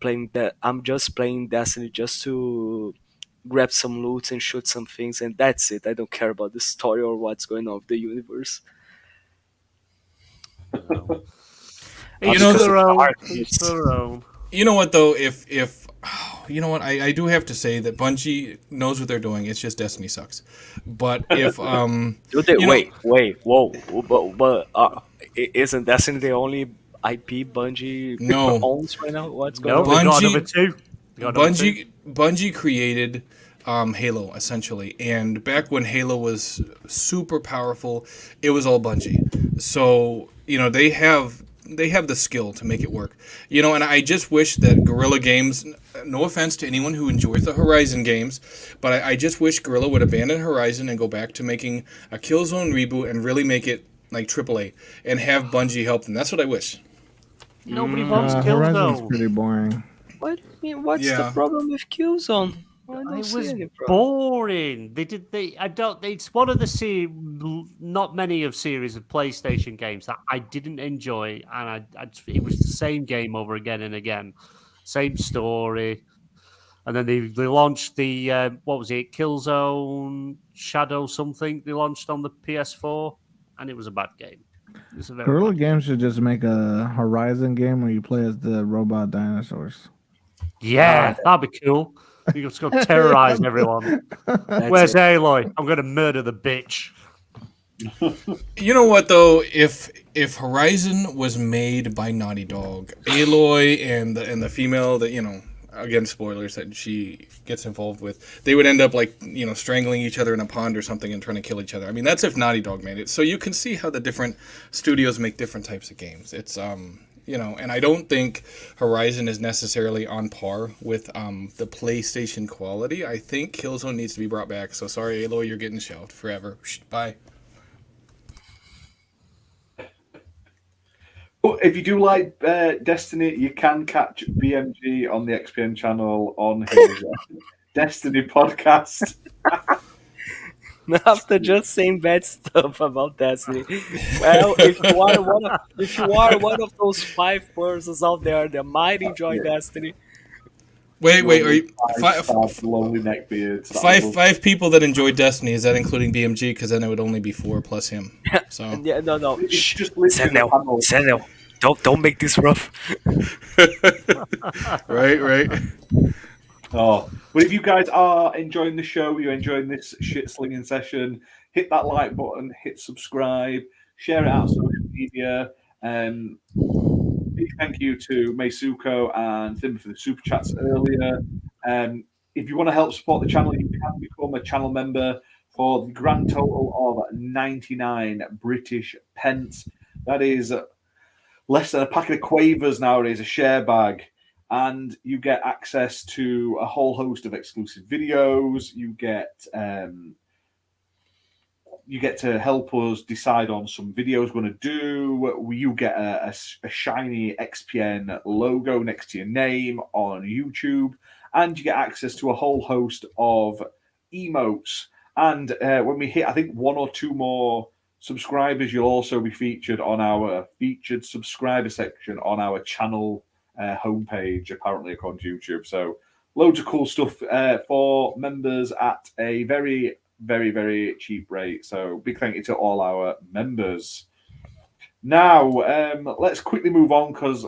Speaker 2: just playing Destiny just to grab some loot and shoot some things, and that's it. I don't care about the story or what's going on with the universe.
Speaker 3: You know what though? If you know what, I do have to say that Bungie knows what they're doing. It's just Destiny sucks. But if
Speaker 2: isn't Destiny the only IP Bungie owns right now? What's going on?
Speaker 4: Bungie,
Speaker 3: Bungie created Halo essentially, and back when Halo was super powerful, it was all Bungie. So they have the skill to make it work. And I just wish that Guerrilla Games. No offense to anyone who enjoys the Horizon games, but I just wish Guerrilla would abandon Horizon and go back to making a Killzone reboot and really make it like AAA and have Bungie help them. That's what I wish.
Speaker 4: Nobody wants
Speaker 5: Horizon's
Speaker 4: Killzone.
Speaker 5: pretty boring.
Speaker 2: What do you mean? What's the problem with Killzone? I don't
Speaker 4: It
Speaker 2: see
Speaker 4: was
Speaker 2: any problem.
Speaker 4: boring. It's one of the not many of series of PlayStation games that I didn't enjoy, and it was the same game over again and again, same story. And then they launched the what was it, Killzone Shadow something? They launched on the PS4, and it was a bad game. It was a very
Speaker 5: Guerrilla
Speaker 4: bad
Speaker 5: Games should just make a Horizon game where you play as the robot dinosaurs.
Speaker 4: Yeah, that'd be cool. You're just going to terrorize everyone. Where's Aloy? I'm going to murder the bitch.
Speaker 3: You know what though? If Horizon was made by Naughty Dog, Aloy and the female that again spoilers that she gets involved with, they would end up like strangling each other in a pond or something and trying to kill each other. I mean, that's if Naughty Dog made it. So you can see how the different studios make different types of games. It's and I don't think Horizon is necessarily on par with the PlayStation quality. I think Killzone needs to be brought back. So sorry, Aloy, you're getting shelved forever. Bye.
Speaker 1: But if you do like Destiny, you can catch BMG on the XPN channel on his Destiny podcast.
Speaker 2: After just saying bad stuff about Destiny, well, if you are one of those 5 persons out there that might enjoy Destiny,
Speaker 3: Wait, are you
Speaker 1: lonely neckbeards?
Speaker 3: five people that enjoy Destiny? Is that including BMG? Because then it would only be 4 plus him. So
Speaker 2: yeah, no,
Speaker 1: It's
Speaker 2: shh,
Speaker 1: just literally
Speaker 2: Senel, don't make this rough.
Speaker 3: right.
Speaker 1: Oh, but if you guys are enjoying the show, you're enjoying this shit slinging session, hit that like button, hit subscribe, share it out on social media. Big thank you to Meisuko and Tim for the super chats earlier. If you want to help support the channel, you can become a channel member for the grand total of 99 British pence. That is less than a packet of quavers nowadays, a share bag. And you get access to a whole host of exclusive videos. You get to help us decide on some videos we're going to do. You get a shiny XPN logo next to your name on YouTube. And you get access to a whole host of emotes. And when we hit, I think, 1 or 2 more subscribers, you'll also be featured on our featured subscriber section on our channel homepage, apparently, according to YouTube. So loads of cool stuff for members at a very, very, very cheap rate. So big thank you to all our members. Now, let's quickly move on because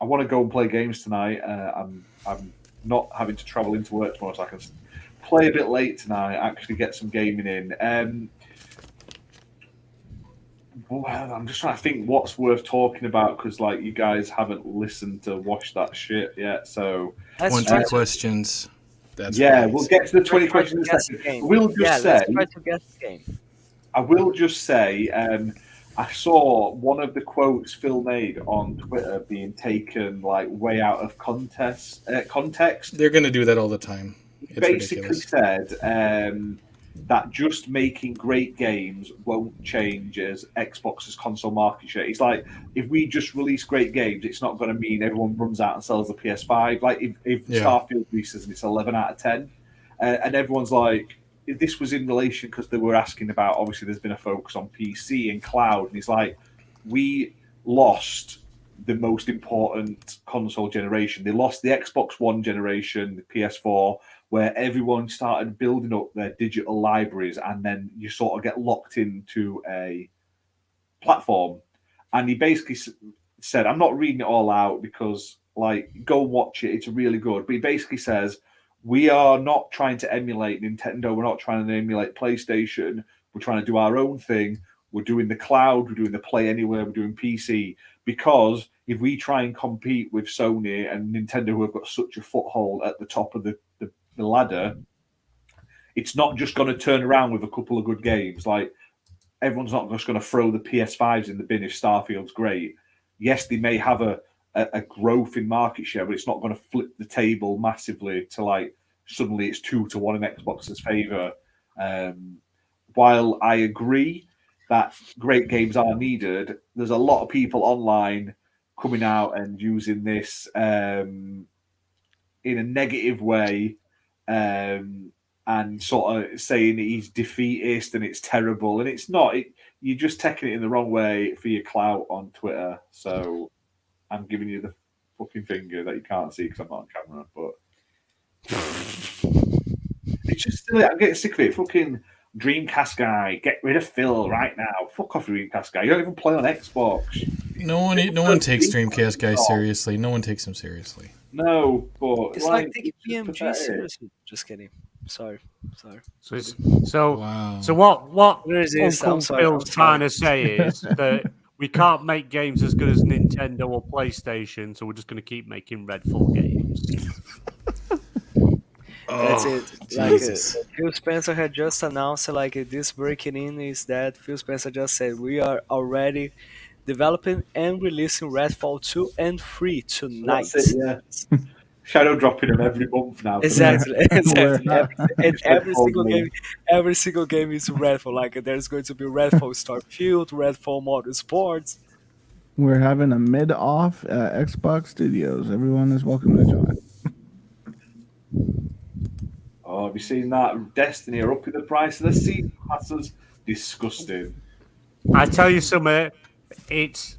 Speaker 1: I want to go and play games tonight. I'm not having to travel into work tomorrow, so I can play a bit late tonight, actually get some gaming in. Well, I'm just trying to think what's worth talking about because, like, you guys haven't listened to watch that shit yet. So
Speaker 3: 20 questions. That's
Speaker 1: we'll get to the 20 questions in a second. We'll just say.
Speaker 2: Let's try to guess the game.
Speaker 1: I will just say. I saw one of the quotes Phil made on Twitter being taken like way out of context.
Speaker 3: They're going to do that all the time. It's
Speaker 1: basically
Speaker 3: ridiculous.
Speaker 1: Said that just making great games won't change as Xbox's console market share. It's like if we just release great games, it's not going to mean everyone runs out and sells the PS5. Like if Starfield releases and it's 11 out of 10, and everyone's like, this was in relation because they were asking about, obviously there's been a focus on PC and cloud, and it's like, we lost the most important console generation. They lost the Xbox One generation, the PS4, where everyone started building up their digital libraries, and then you sort of get locked into a platform. And he basically said, I'm not reading it all out because, like, go watch it. It's really good. But he basically says, we are not trying to emulate Nintendo. We're not trying to emulate PlayStation. We're trying to do our own thing. We're doing the cloud. We're doing the Play Anywhere. We're doing PC because if we try and compete with Sony and Nintendo, who have got such a foothold at the top of the ladder, it's not just going to turn around with a couple of good games. Like, everyone's not just going to throw the PS5s in the bin if Starfield's great. Yes, they may have a growth in market share, but it's not going to flip the table massively to like suddenly it's 2-1 in Xbox's favor. While I agree that great games are needed, there's a lot of people online coming out and using this in a negative way, and sort of saying that he's defeatist and it's terrible, and it's not. You're just taking it in the wrong way for your clout on Twitter. So I'm giving you the fucking finger that you can't see because I'm not on camera, but it's just silly. I'm getting sick of it. Fucking Dreamcast guy, get rid of Phil right now. Fuck off, Dreamcast guy. You don't even play on Xbox.
Speaker 3: No one takes Dreamcast guys seriously. No one takes him seriously.
Speaker 1: No, but
Speaker 2: It's like taking PMG seriously. Just kidding. Sorry.
Speaker 4: So what
Speaker 2: Where is this?
Speaker 4: Uncle
Speaker 2: I'm sorry,
Speaker 4: Phil's
Speaker 2: I'm
Speaker 4: trying
Speaker 2: sorry.
Speaker 4: to say is that we can't make games as good as Nintendo or PlayStation, so we're just going to keep making Redfall games.
Speaker 2: That's it. Like
Speaker 3: Jesus.
Speaker 2: Phil Spencer had just announced, like this breaking in is that Phil Spencer just said we are already developing and releasing Redfall 2 and 3 tonight.
Speaker 1: That's it, yeah. Shadow dropping them every month now.
Speaker 2: Exactly. Every single
Speaker 1: Redfall,
Speaker 2: every single game is Redfall. Like there's going to be Redfall Starfield, Redfall Motorsports.
Speaker 5: We're having a mid-off Xbox Studios. Everyone is welcome to join.
Speaker 1: Oh, have you seen that? Destiny are upping the price of the season passes. Disgusting.
Speaker 4: I tell you something, it's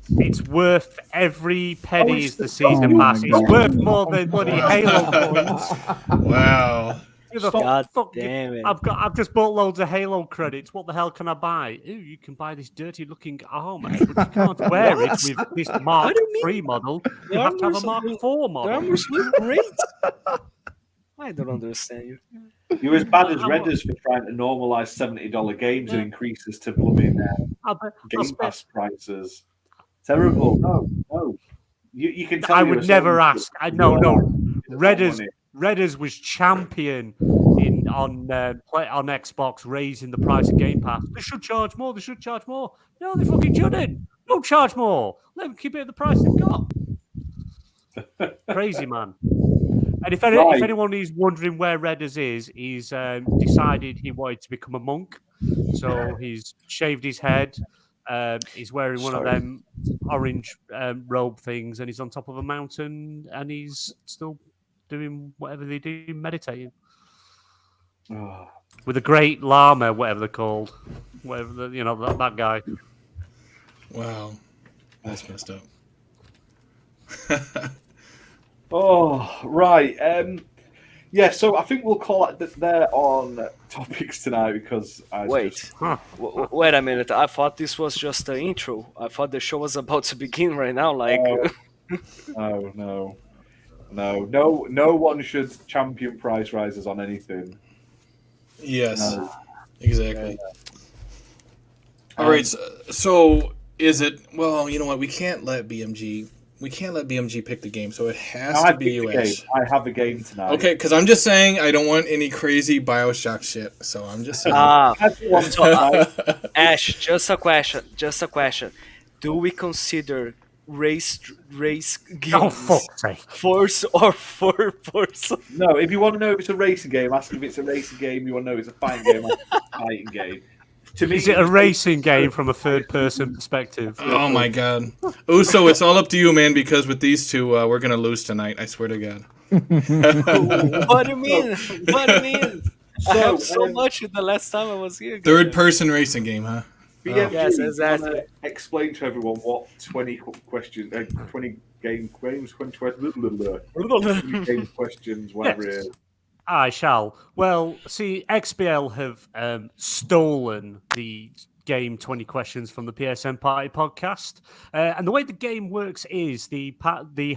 Speaker 4: worth every penny as the season
Speaker 5: my
Speaker 4: pass. It's
Speaker 5: God.
Speaker 4: worth more than bloody Halo points.
Speaker 3: Wow.
Speaker 4: Who the
Speaker 2: God
Speaker 4: fuck-
Speaker 2: damn it.
Speaker 4: I've just bought loads of Halo credits. What the hell can I buy? Ooh, you can buy this dirty looking armor, but you can't wear it with this Mark
Speaker 2: What do you mean?
Speaker 4: III model.
Speaker 2: The
Speaker 4: You have to have a
Speaker 2: armor's
Speaker 4: Mark
Speaker 2: so-
Speaker 4: IV
Speaker 2: The
Speaker 4: model.
Speaker 2: armors look great. I don't understand you.
Speaker 1: You're as bad as Redders for trying to normalise $70 games and increases to blooming
Speaker 4: I'll
Speaker 1: Game
Speaker 4: spend-
Speaker 1: Pass prices. Terrible. No. You can tell
Speaker 4: I
Speaker 1: you're
Speaker 4: would
Speaker 1: a
Speaker 4: never
Speaker 1: Sony
Speaker 4: ask.
Speaker 1: kid.
Speaker 4: No.
Speaker 1: It's not money.
Speaker 4: Redders was champion on Xbox, raising the price of Game Pass. They should charge more. No, they fucking shouldn't. Don't charge more. Let them keep it at the price they've got. Crazy man. And if anyone is wondering where Redders is, he's decided he wanted to become a monk. So he's shaved his head. He's wearing one of them orange robe things, and he's on top of a mountain, and he's still doing whatever they do, meditating
Speaker 1: Oh.
Speaker 4: with a great llama, whatever they're called, that guy.
Speaker 3: Wow. That's messed up.
Speaker 1: Oh, right. Yeah, so I think we'll call it there on topics tonight because
Speaker 2: Wait.
Speaker 4: Huh.
Speaker 2: Wait a minute. I thought this was just the intro. I thought the show was about to begin right now. Like,
Speaker 1: No one should champion price rises on anything.
Speaker 3: Yes.
Speaker 1: No.
Speaker 3: Exactly. All right. So is it? Well, you know what? We can't let BMG pick the game, so it has
Speaker 1: I
Speaker 3: to be
Speaker 1: picked the game.
Speaker 3: US.
Speaker 1: I have the game tonight.
Speaker 3: Okay, because I'm just saying I don't want any crazy Bioshock shit. So I'm just saying.
Speaker 2: Ash, just a question. Do we consider race games
Speaker 4: Oh, fuck's sake.
Speaker 2: force or for person?
Speaker 1: No, if you want to know if it's a racing game, ask if it's a racing game. You want to know if it's a fighting game, ask if it's a fighting game. To me,
Speaker 4: Is it a racing game from a third-person perspective?
Speaker 3: Oh my god. Uso, it's all up to you, man, because with these two, we're going to lose tonight. I swear to God.
Speaker 2: What do you mean? I
Speaker 1: So,
Speaker 2: have so much the last time I was here.
Speaker 3: Third person racing game, huh?
Speaker 1: BMG,
Speaker 2: Yes,
Speaker 1: you
Speaker 2: exactly.
Speaker 1: wanna explain to everyone what 20 questions, 20 game games, 20 game questions, whatever it is.
Speaker 4: I shall. Well, see, XBL have stolen the game 20 questions from the PSN Party Podcast. And the way the game works is the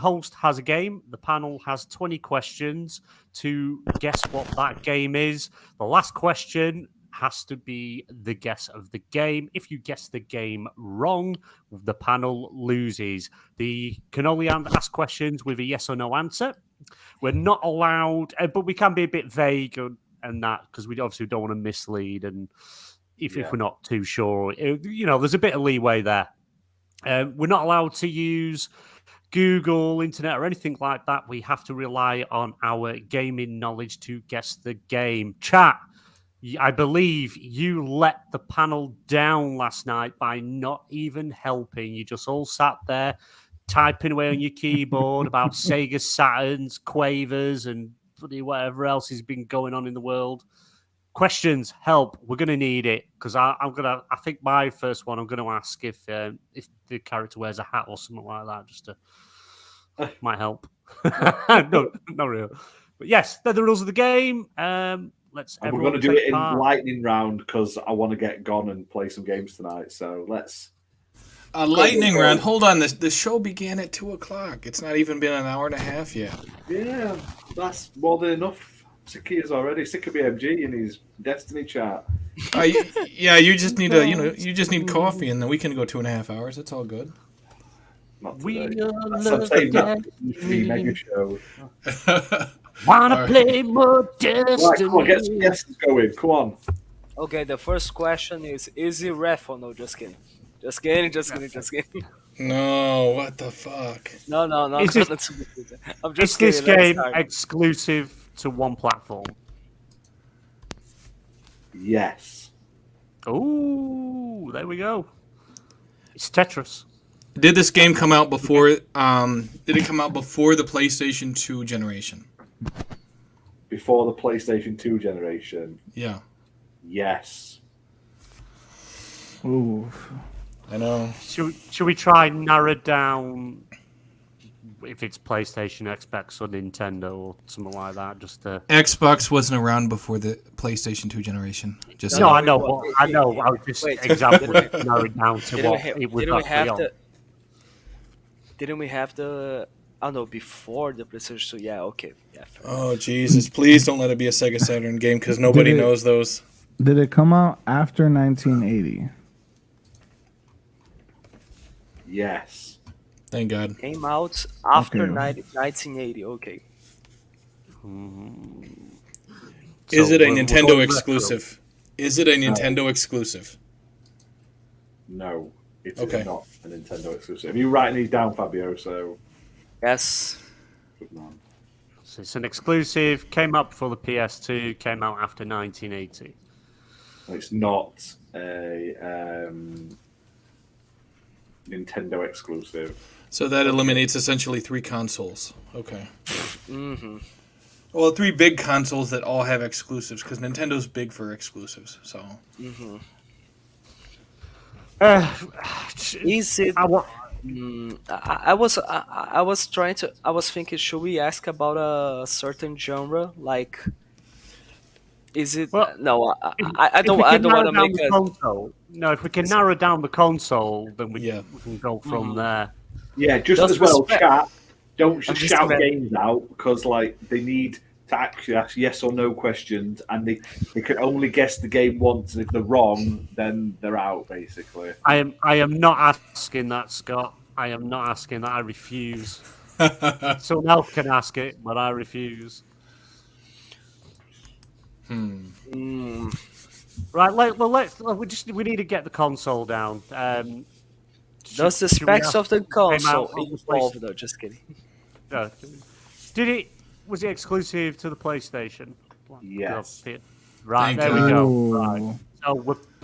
Speaker 4: host has a game, the panel has 20 questions to guess what that game is. The last question has to be the guess of the game. If you guess the game wrong, the panel loses. They can only ask questions with a yes or no answer. We're not allowed, but we can be a bit vague and that because we obviously don't want to mislead. And if we're not too sure, there's a bit of leeway there. We're not allowed to use Google, internet, or anything like that. We have to rely on our gaming knowledge to guess the game. Chat, I believe you let the panel down last night by not even helping. You just all sat there typing away on your keyboard about Sega Saturns, Quavers, and whatever else has been going on in the world. Questions, help. We're going to need it because I think my first one I'm going to ask if the character wears a hat or something like that, just to might help. No, not real. But yes, they're the rules of the game. Let's.
Speaker 1: And we're going to do it in lightning round because I want to get gone and play some games tonight. So let's.
Speaker 3: A lightning round. Hold on. The show began at 2:00. It's not even been an hour and a half yet.
Speaker 1: Yeah, that's more than enough. Sick of already. Sick of BMG and his Destiny chat.
Speaker 3: You just need you just need coffee, and then we can go 2.5 hours. It's all good.
Speaker 1: Not today. I'm saying that the mega show.
Speaker 4: Wanna play more Destiny?
Speaker 1: Right, come on, get some guesses going. Come on.
Speaker 2: Okay, the first question is it Redfall? No, just kidding. Just kidding.
Speaker 3: No, what the fuck?
Speaker 2: No. I'm
Speaker 4: Is
Speaker 2: just
Speaker 4: this
Speaker 2: kidding.
Speaker 4: game exclusive to one platform?
Speaker 1: Yes.
Speaker 4: Oh, there we go. It's Tetris.
Speaker 3: Did this game come out before? Did it come out before the PlayStation 2 generation?
Speaker 1: Before the PlayStation 2 generation.
Speaker 3: Yeah.
Speaker 1: Yes.
Speaker 5: Ooh.
Speaker 3: I know.
Speaker 4: Should we try and narrow down if it's PlayStation, Xbox, or Nintendo, or something like that? Just to...
Speaker 3: Xbox wasn't around before the PlayStation 2 generation. Just
Speaker 4: no, I know. I was just example narrowed down to what it was actually on.
Speaker 2: Didn't we have the? I don't know, before the PlayStation 2. Yeah. Okay. Yeah.
Speaker 3: Oh Jesus! Please don't let it be a Sega Saturn game because nobody knows those.
Speaker 5: Did it come out after 1980?
Speaker 1: Yes.
Speaker 3: Thank God.
Speaker 2: Came out after
Speaker 5: Okay.
Speaker 2: 1980. Okay.
Speaker 3: Is
Speaker 4: So
Speaker 3: it a
Speaker 4: we're
Speaker 3: Nintendo
Speaker 4: going
Speaker 3: exclusive? Is it a Nintendo exclusive?
Speaker 1: No. It's
Speaker 3: Okay.
Speaker 1: not a Nintendo exclusive. Are you writing these down, Fabio? So.
Speaker 2: Yes.
Speaker 1: Good man.
Speaker 4: So it's an exclusive. Came out before the PS2. Came out after 1980.
Speaker 1: It's not a Nintendo exclusive.
Speaker 3: So that eliminates essentially 3 consoles. Okay.
Speaker 2: Mm-hmm.
Speaker 3: Well, 3 big consoles that all have exclusives because Nintendo's big for exclusives. So.
Speaker 2: Mm-hmm.
Speaker 4: Is
Speaker 2: it? I was thinking, should we ask about a certain genre? Like, is it?
Speaker 4: Well,
Speaker 2: No, I don't want to make a.
Speaker 4: console. No, if we can narrow down the console, then we can go from there.
Speaker 1: Yeah, just
Speaker 2: Just
Speaker 1: as well,
Speaker 2: respect-
Speaker 1: chat. Don't just
Speaker 2: just
Speaker 1: shout
Speaker 2: about-
Speaker 1: games out because, like, they need to actually ask yes or no questions, and they can only guess the game once, and if they're wrong, then they're out, basically.
Speaker 4: I am not asking that, Scott. I am not asking that. I refuse. Someone else can ask it, but I refuse. Right. We need to get the console down.
Speaker 2: Does the
Speaker 4: should we
Speaker 2: specs
Speaker 4: ask-
Speaker 2: of the console
Speaker 4: on the
Speaker 2: involve? No, just kidding.
Speaker 4: Was it exclusive to the PlayStation?
Speaker 1: Yes.
Speaker 4: Right,
Speaker 3: Thank
Speaker 4: there we
Speaker 3: God.
Speaker 4: go.
Speaker 5: Ooh.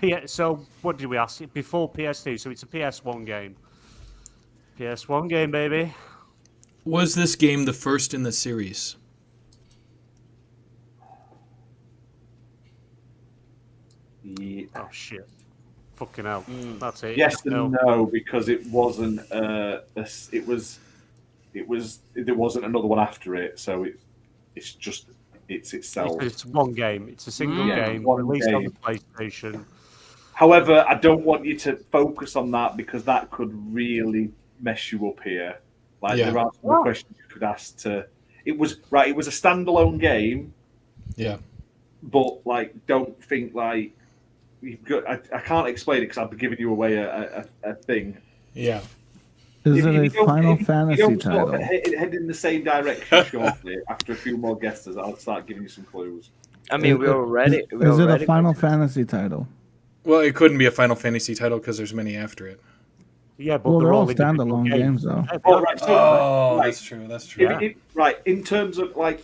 Speaker 4: Right. So what did we ask? Before PS2, so it's a PS1 game. PS1 game, baby.
Speaker 3: Was this game the first in the series?
Speaker 1: Yeah.
Speaker 4: Oh shit! Fucking hell! That's it.
Speaker 1: Yes and no, because it wasn't. There wasn't another one after it, so it's itself.
Speaker 4: It's one game. It's a single game
Speaker 1: one
Speaker 4: released on the
Speaker 1: game.
Speaker 4: PlayStation.
Speaker 1: However, I don't want you to focus on that because that could really mess you up here. Like
Speaker 3: Yeah.
Speaker 1: there are some questions you could ask to. It was a standalone game,
Speaker 3: Yeah.
Speaker 1: but like don't think like I can't explain it because I'll be giving you away a thing.
Speaker 3: Yeah.
Speaker 5: Is it a Final
Speaker 1: If
Speaker 5: Fantasy
Speaker 1: you don't sort
Speaker 5: title?
Speaker 1: of head in the same direction shortly, after a few more guesses, I'll start giving you some clues.
Speaker 2: I mean,
Speaker 5: Is
Speaker 2: we're already.
Speaker 5: Is it a Final Fantasy title?
Speaker 3: Well, it couldn't be a Final Fantasy title because there's many after it.
Speaker 4: Yeah, but
Speaker 5: Well, they're all
Speaker 4: individual
Speaker 5: standalone games, though.
Speaker 4: Yeah,
Speaker 1: Oh, right. So, right.
Speaker 3: That's true. That's true.
Speaker 1: Right. In terms of like,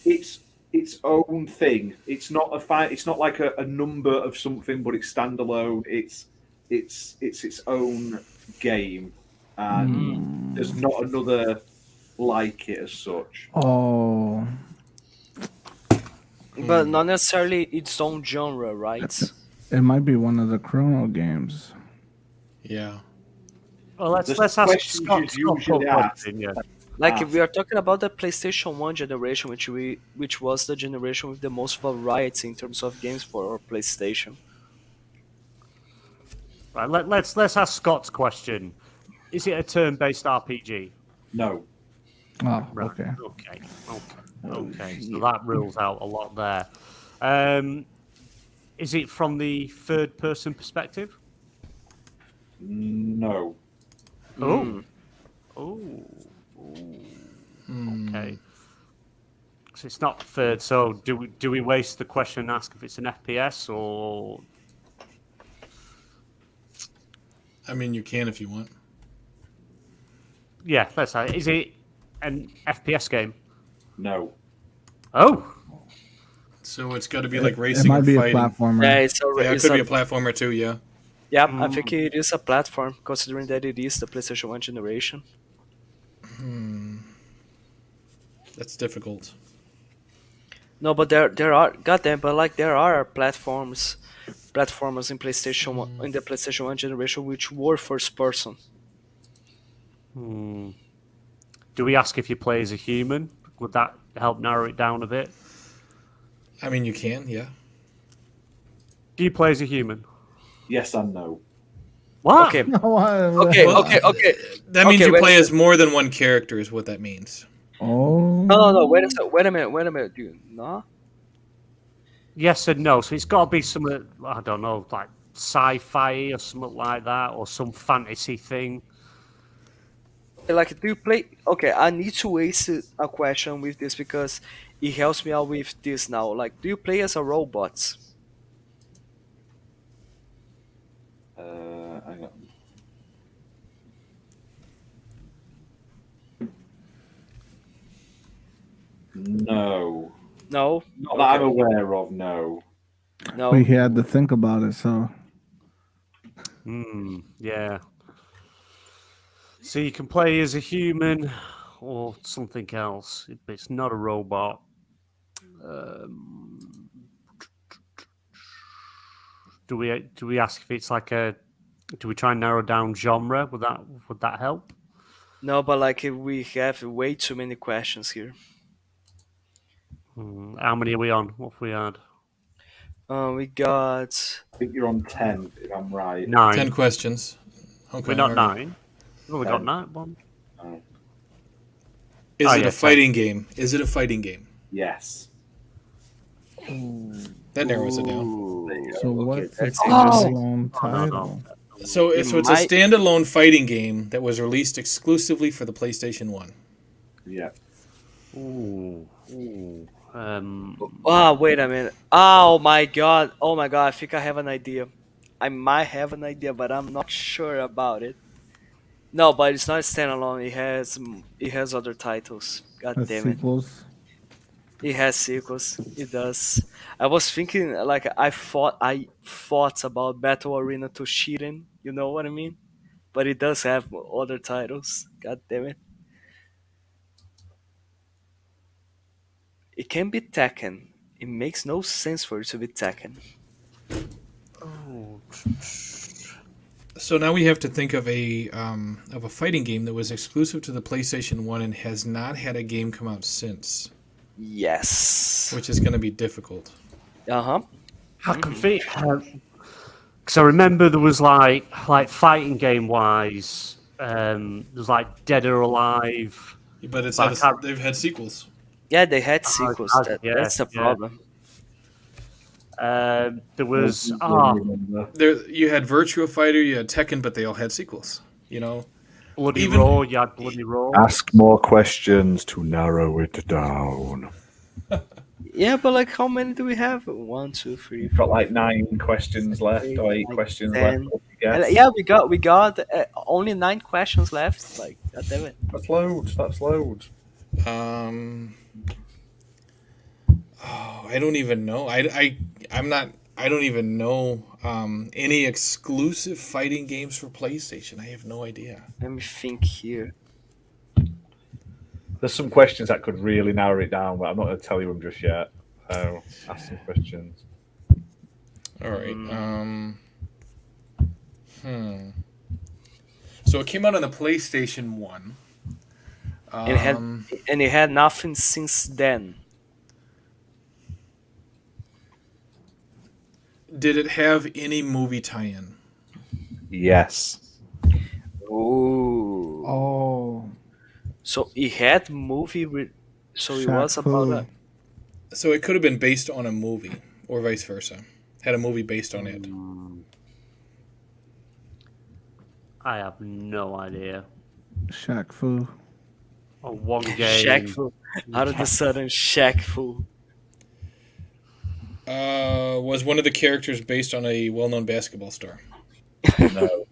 Speaker 1: it's its own thing. It's not It's not like a number of something, but it's standalone. It's its own game, and there's not another like it as such.
Speaker 5: Oh,
Speaker 2: But not necessarily its own genre, right?
Speaker 5: it might be one of the Chrono games.
Speaker 3: Yeah.
Speaker 4: Well, let's
Speaker 1: The
Speaker 4: ask
Speaker 1: questions
Speaker 4: Scott.
Speaker 1: you usually ask.
Speaker 4: Yeah.
Speaker 2: Like
Speaker 1: Ah.
Speaker 2: if we are talking about the PlayStation 1 generation, which was the generation with the most variety in terms of games for our PlayStation.
Speaker 4: Right, let's ask Scott's question. Is it a turn-based RPG?
Speaker 1: No.
Speaker 5: Oh,
Speaker 4: Right.
Speaker 5: okay.
Speaker 4: Okay. So that rules out a lot there. Is it from the third-person perspective?
Speaker 1: No.
Speaker 4: Oh. Okay. So it's not third. So do we waste the question and ask if it's an FPS or?
Speaker 3: I mean, you can if you want.
Speaker 4: Yeah, let's say. Is it an FPS game?
Speaker 1: No.
Speaker 4: Oh.
Speaker 3: So it's got to be like
Speaker 5: It
Speaker 3: racing
Speaker 5: might
Speaker 3: or
Speaker 5: be a
Speaker 3: fighting.
Speaker 5: platformer.
Speaker 2: Yeah, it's a.
Speaker 3: Yeah, it
Speaker 2: it's
Speaker 3: could
Speaker 2: a
Speaker 3: be a platformer too. Yeah.
Speaker 2: yeah, I think it is a platform, considering that it is the PlayStation 1 generation.
Speaker 3: That's difficult.
Speaker 2: No, but there are goddamn, but like there are platformers in PlayStation 1, in the PlayStation 1 generation which were first person.
Speaker 4: Do we ask if you play as a human? Would that help narrow it down a bit?
Speaker 3: I mean, you can. Yeah.
Speaker 4: Do you play as a human?
Speaker 1: Yes and no.
Speaker 4: What?
Speaker 2: Okay,
Speaker 5: Okay.
Speaker 2: okay.
Speaker 3: That means
Speaker 2: Okay,
Speaker 3: you
Speaker 2: wait
Speaker 3: play
Speaker 2: a
Speaker 3: as more than one character. Is what that means.
Speaker 5: Oh.
Speaker 2: No. Wait a minute. Dude, no.
Speaker 4: Yes and no. So it's got to be something, I don't know, like sci-fi or something like that, or some fantasy thing.
Speaker 2: Like, do you play? Okay, I need to ask a question with this because it helps me out with this now. Like, do you play as a robot?
Speaker 1: Hang on. No.
Speaker 2: No.
Speaker 1: Not that I'm aware of, no.
Speaker 2: No.
Speaker 5: We had to think about it, so
Speaker 4: Yeah. So you can play as a human or something else, but it's not a robot. Do we ask if it's like a? Do we try and narrow down genre? Would that help?
Speaker 2: No, but like we have way too many questions here.
Speaker 4: How many are we on? What have we had?
Speaker 2: We got
Speaker 1: I think you're on 10, if I'm right.
Speaker 4: 9.
Speaker 3: 10 questions. Okay.
Speaker 4: We're not
Speaker 3: all right.
Speaker 4: 9. We've only got 9. One.
Speaker 3: Is
Speaker 4: Oh,
Speaker 3: it
Speaker 4: yeah,
Speaker 3: a fighting game? Is it a fighting game?
Speaker 1: Yes.
Speaker 3: That narrows it down.
Speaker 5: so what's the
Speaker 2: that's
Speaker 5: standalone
Speaker 4: No,
Speaker 5: title?
Speaker 3: So it's a
Speaker 2: might-
Speaker 3: standalone fighting game that was released exclusively for the PlayStation 1.
Speaker 1: Yeah.
Speaker 4: Ooh.
Speaker 2: Oh, wait a minute. Oh my god. I think I have an idea. I might have an idea, but I'm not sure about it. No, but it's not standalone. It has other titles. God
Speaker 5: That's
Speaker 2: damn it.
Speaker 5: sequels.
Speaker 2: It has sequels. It does. I was thinking like I thought about Battle Arena Toshiren. You know what I mean? But it does have other titles. God damn it. It can be Tekken. It makes no sense for it to be Tekken.
Speaker 3: So now we have to think of a fighting game that was exclusive to the PlayStation 1 and has not had a game come out since,
Speaker 2: Yes.
Speaker 3: which is going to be difficult.
Speaker 2: Uh-huh.
Speaker 4: I can think. Because I remember there was like fighting game wise, there's like Dead or Alive.
Speaker 3: But it's
Speaker 4: But I can't-
Speaker 3: they've had sequels.
Speaker 2: Yeah, they had sequels.
Speaker 4: yeah,
Speaker 2: That's the
Speaker 4: yeah.
Speaker 2: problem.
Speaker 4: There was
Speaker 3: There, you had Virtua Fighter, you had Tekken, but they all had sequels. You know,
Speaker 4: Bloody
Speaker 3: even-
Speaker 4: Raw. You had Bloody Raw.
Speaker 1: Ask more questions to narrow it down.
Speaker 2: Yeah, but like, how many do we have? 1, 2, 3,
Speaker 1: You've got like 9 questions left or 8
Speaker 2: like
Speaker 1: questions
Speaker 2: 10.
Speaker 1: left. What do you guess?
Speaker 2: Yeah, we got only 9 questions left. Like, God damn it.
Speaker 1: That's loads. That's loads.
Speaker 3: Oh, I don't even know. I'm not. I don't even know any exclusive fighting games for PlayStation. I have no idea.
Speaker 2: Let me think here.
Speaker 1: There's some questions that could really narrow it down, but I'm not going to tell you them just yet. So ask some questions.
Speaker 3: All right. So it came out on the PlayStation 1.
Speaker 2: And it had nothing since then.
Speaker 3: Did it have any movie tie-in?
Speaker 1: Yes.
Speaker 2: Ooh.
Speaker 5: Oh,
Speaker 2: So it had movie. So it was
Speaker 5: Shaq
Speaker 2: about
Speaker 5: Fu.
Speaker 2: a.
Speaker 3: So it could have been based on a movie, or vice versa. Had a movie based on it.
Speaker 4: I have no idea.
Speaker 5: Shaq Fu.
Speaker 4: Oh, one game.
Speaker 2: Shaq Fu. Out of the sudden, Shaq Fu.
Speaker 3: Was one of the characters based on a well-known basketball star?
Speaker 1: No.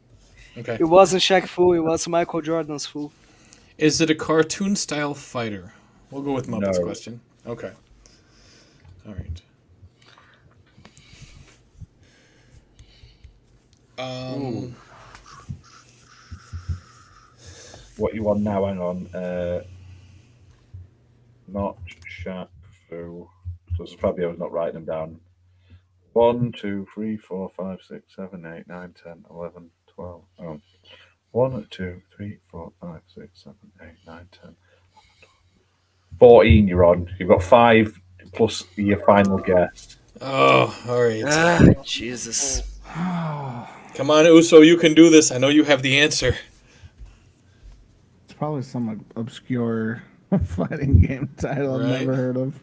Speaker 3: Okay.
Speaker 2: It wasn't Shaq Fu. It was Michael Jordan's Fu.
Speaker 3: Is it a cartoon-style fighter? We'll go with Muppet's
Speaker 1: No.
Speaker 3: question. Okay. All right.
Speaker 1: What you want now? Hang on. Not Shaq Fu. So Fabio's not writing them down. 1, 2, 3, 4, 5, 6, 7, 8, 9, 10, 11, 12. Oh. 1, 2, 3, 4, 5, 6, 7, 8, 9, 10. 14 you're on. You've got 5 plus your final guess.
Speaker 3: Oh, all right.
Speaker 2: Jesus.
Speaker 3: Come on, Uso, you can do this. I know you have the answer.
Speaker 5: It's probably some obscure fighting game title I've
Speaker 3: Right.
Speaker 5: never heard of.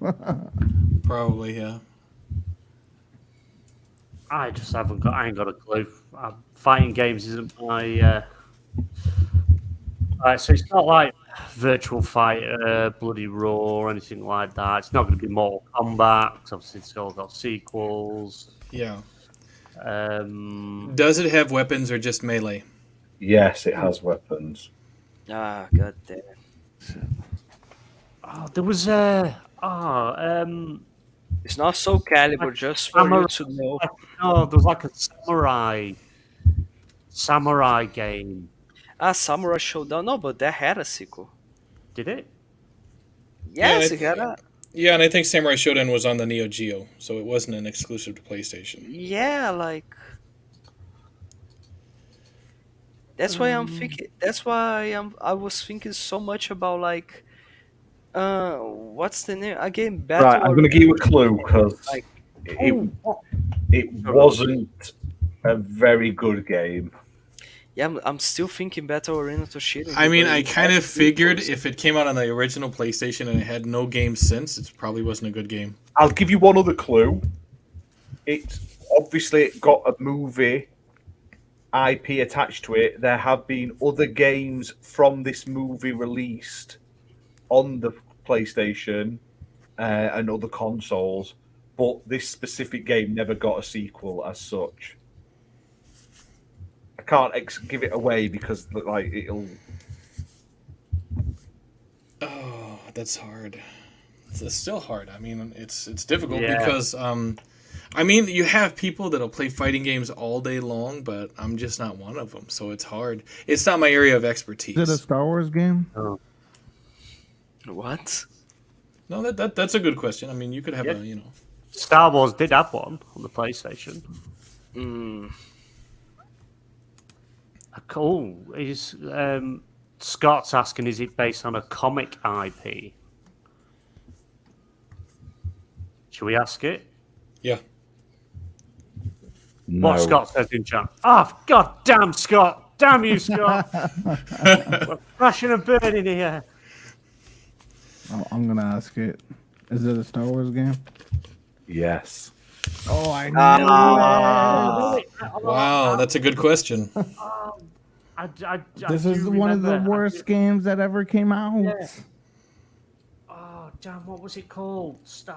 Speaker 3: Probably, yeah.
Speaker 4: I just haven't got. I ain't got a clue. Fighting games isn't my. So it's not like Virtual Fighter, Bloody Raw, or anything like that. It's not going to be Mortal Kombat. 'Cause obviously, it's all got sequels.
Speaker 3: Yeah.
Speaker 4: Um,
Speaker 3: Does it have weapons or just melee?
Speaker 1: Yes, it has weapons.
Speaker 2: Ah, god damn it.
Speaker 4: there was
Speaker 2: It's not Soul Calibur, just for you to know.
Speaker 4: there was like a samurai game.
Speaker 2: Samurai Showdown. No, but that had a sequel.
Speaker 4: Did it?
Speaker 2: Yes,
Speaker 3: Yeah,
Speaker 2: it had a.
Speaker 3: Yeah, and I think Samurai Shodown was on the Neo Geo, so it wasn't an exclusive to PlayStation.
Speaker 2: Yeah, like. That's why I'm thinking. That's why I was thinking so much about like. What's the name again? Battle.
Speaker 1: Right, I'm going to give you a clue because
Speaker 2: Like-
Speaker 1: it wasn't a very good game.
Speaker 2: Yeah, I'm still thinking Battle Arena Toshinden.
Speaker 3: I mean,
Speaker 2: but
Speaker 3: I
Speaker 2: it
Speaker 3: kind
Speaker 2: had
Speaker 3: of figured
Speaker 2: sequels.
Speaker 3: if it came out on the original PlayStation and it had no games since, it probably wasn't a good game.
Speaker 1: I'll give you one other clue. It's obviously got a movie IP attached to it. There have been other games from this movie released on the PlayStation and other consoles, but this specific game never got a sequel as such. I can't give it away because like it'll.
Speaker 3: Oh, that's hard. It's still hard. I mean, it's difficult
Speaker 4: Yeah.
Speaker 3: because I mean, you have people that'll play fighting games all day long, but I'm just not one of them, so it's hard. It's not my area of expertise.
Speaker 5: Is it a Star Wars game?
Speaker 2: What?
Speaker 3: No, that's a good question. I mean, you could have
Speaker 4: Yeah.
Speaker 3: a
Speaker 4: Star Wars did have one on the PlayStation. Cool. Is Scott's asking, is it based on a comic IP? Should we ask it?
Speaker 3: Yeah.
Speaker 1: No.
Speaker 4: What Scott says in chat. Oh, god damn, Scott. Damn you, Scott. We're crashing and burning here.
Speaker 5: Oh, I'm gonna ask it. Is it a Star Wars game?
Speaker 1: Yes.
Speaker 5: Oh, I knew
Speaker 2: Ah.
Speaker 5: it.
Speaker 3: Wow, that's a good question.
Speaker 5: This
Speaker 4: do
Speaker 5: is one of the
Speaker 4: remember.
Speaker 5: worst games that ever came out.
Speaker 4: Yeah. Oh, damn, what was it called?
Speaker 5: It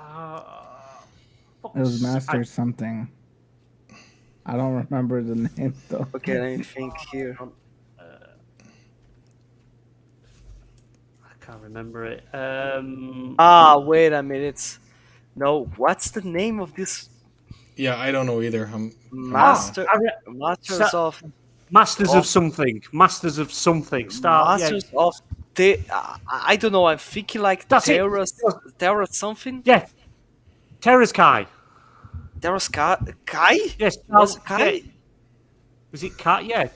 Speaker 5: was Master something. I don't remember the name though.
Speaker 2: Okay, let me think here.
Speaker 4: I can't remember it.
Speaker 2: Wait a minute. No, what's the name of this
Speaker 3: Yeah, I don't know either.
Speaker 2: Masters
Speaker 4: Sa-
Speaker 2: of
Speaker 4: Masters
Speaker 2: of
Speaker 4: of something. Masters of something.
Speaker 2: Masters of I don't know. I'm thinking like
Speaker 4: That's it.
Speaker 2: Terra something.
Speaker 4: Yeah. Terrace Kai.
Speaker 2: Terra's Kai?
Speaker 4: Yes.
Speaker 2: Was it Kai?
Speaker 4: Yeah. Was it Kai? Yeah.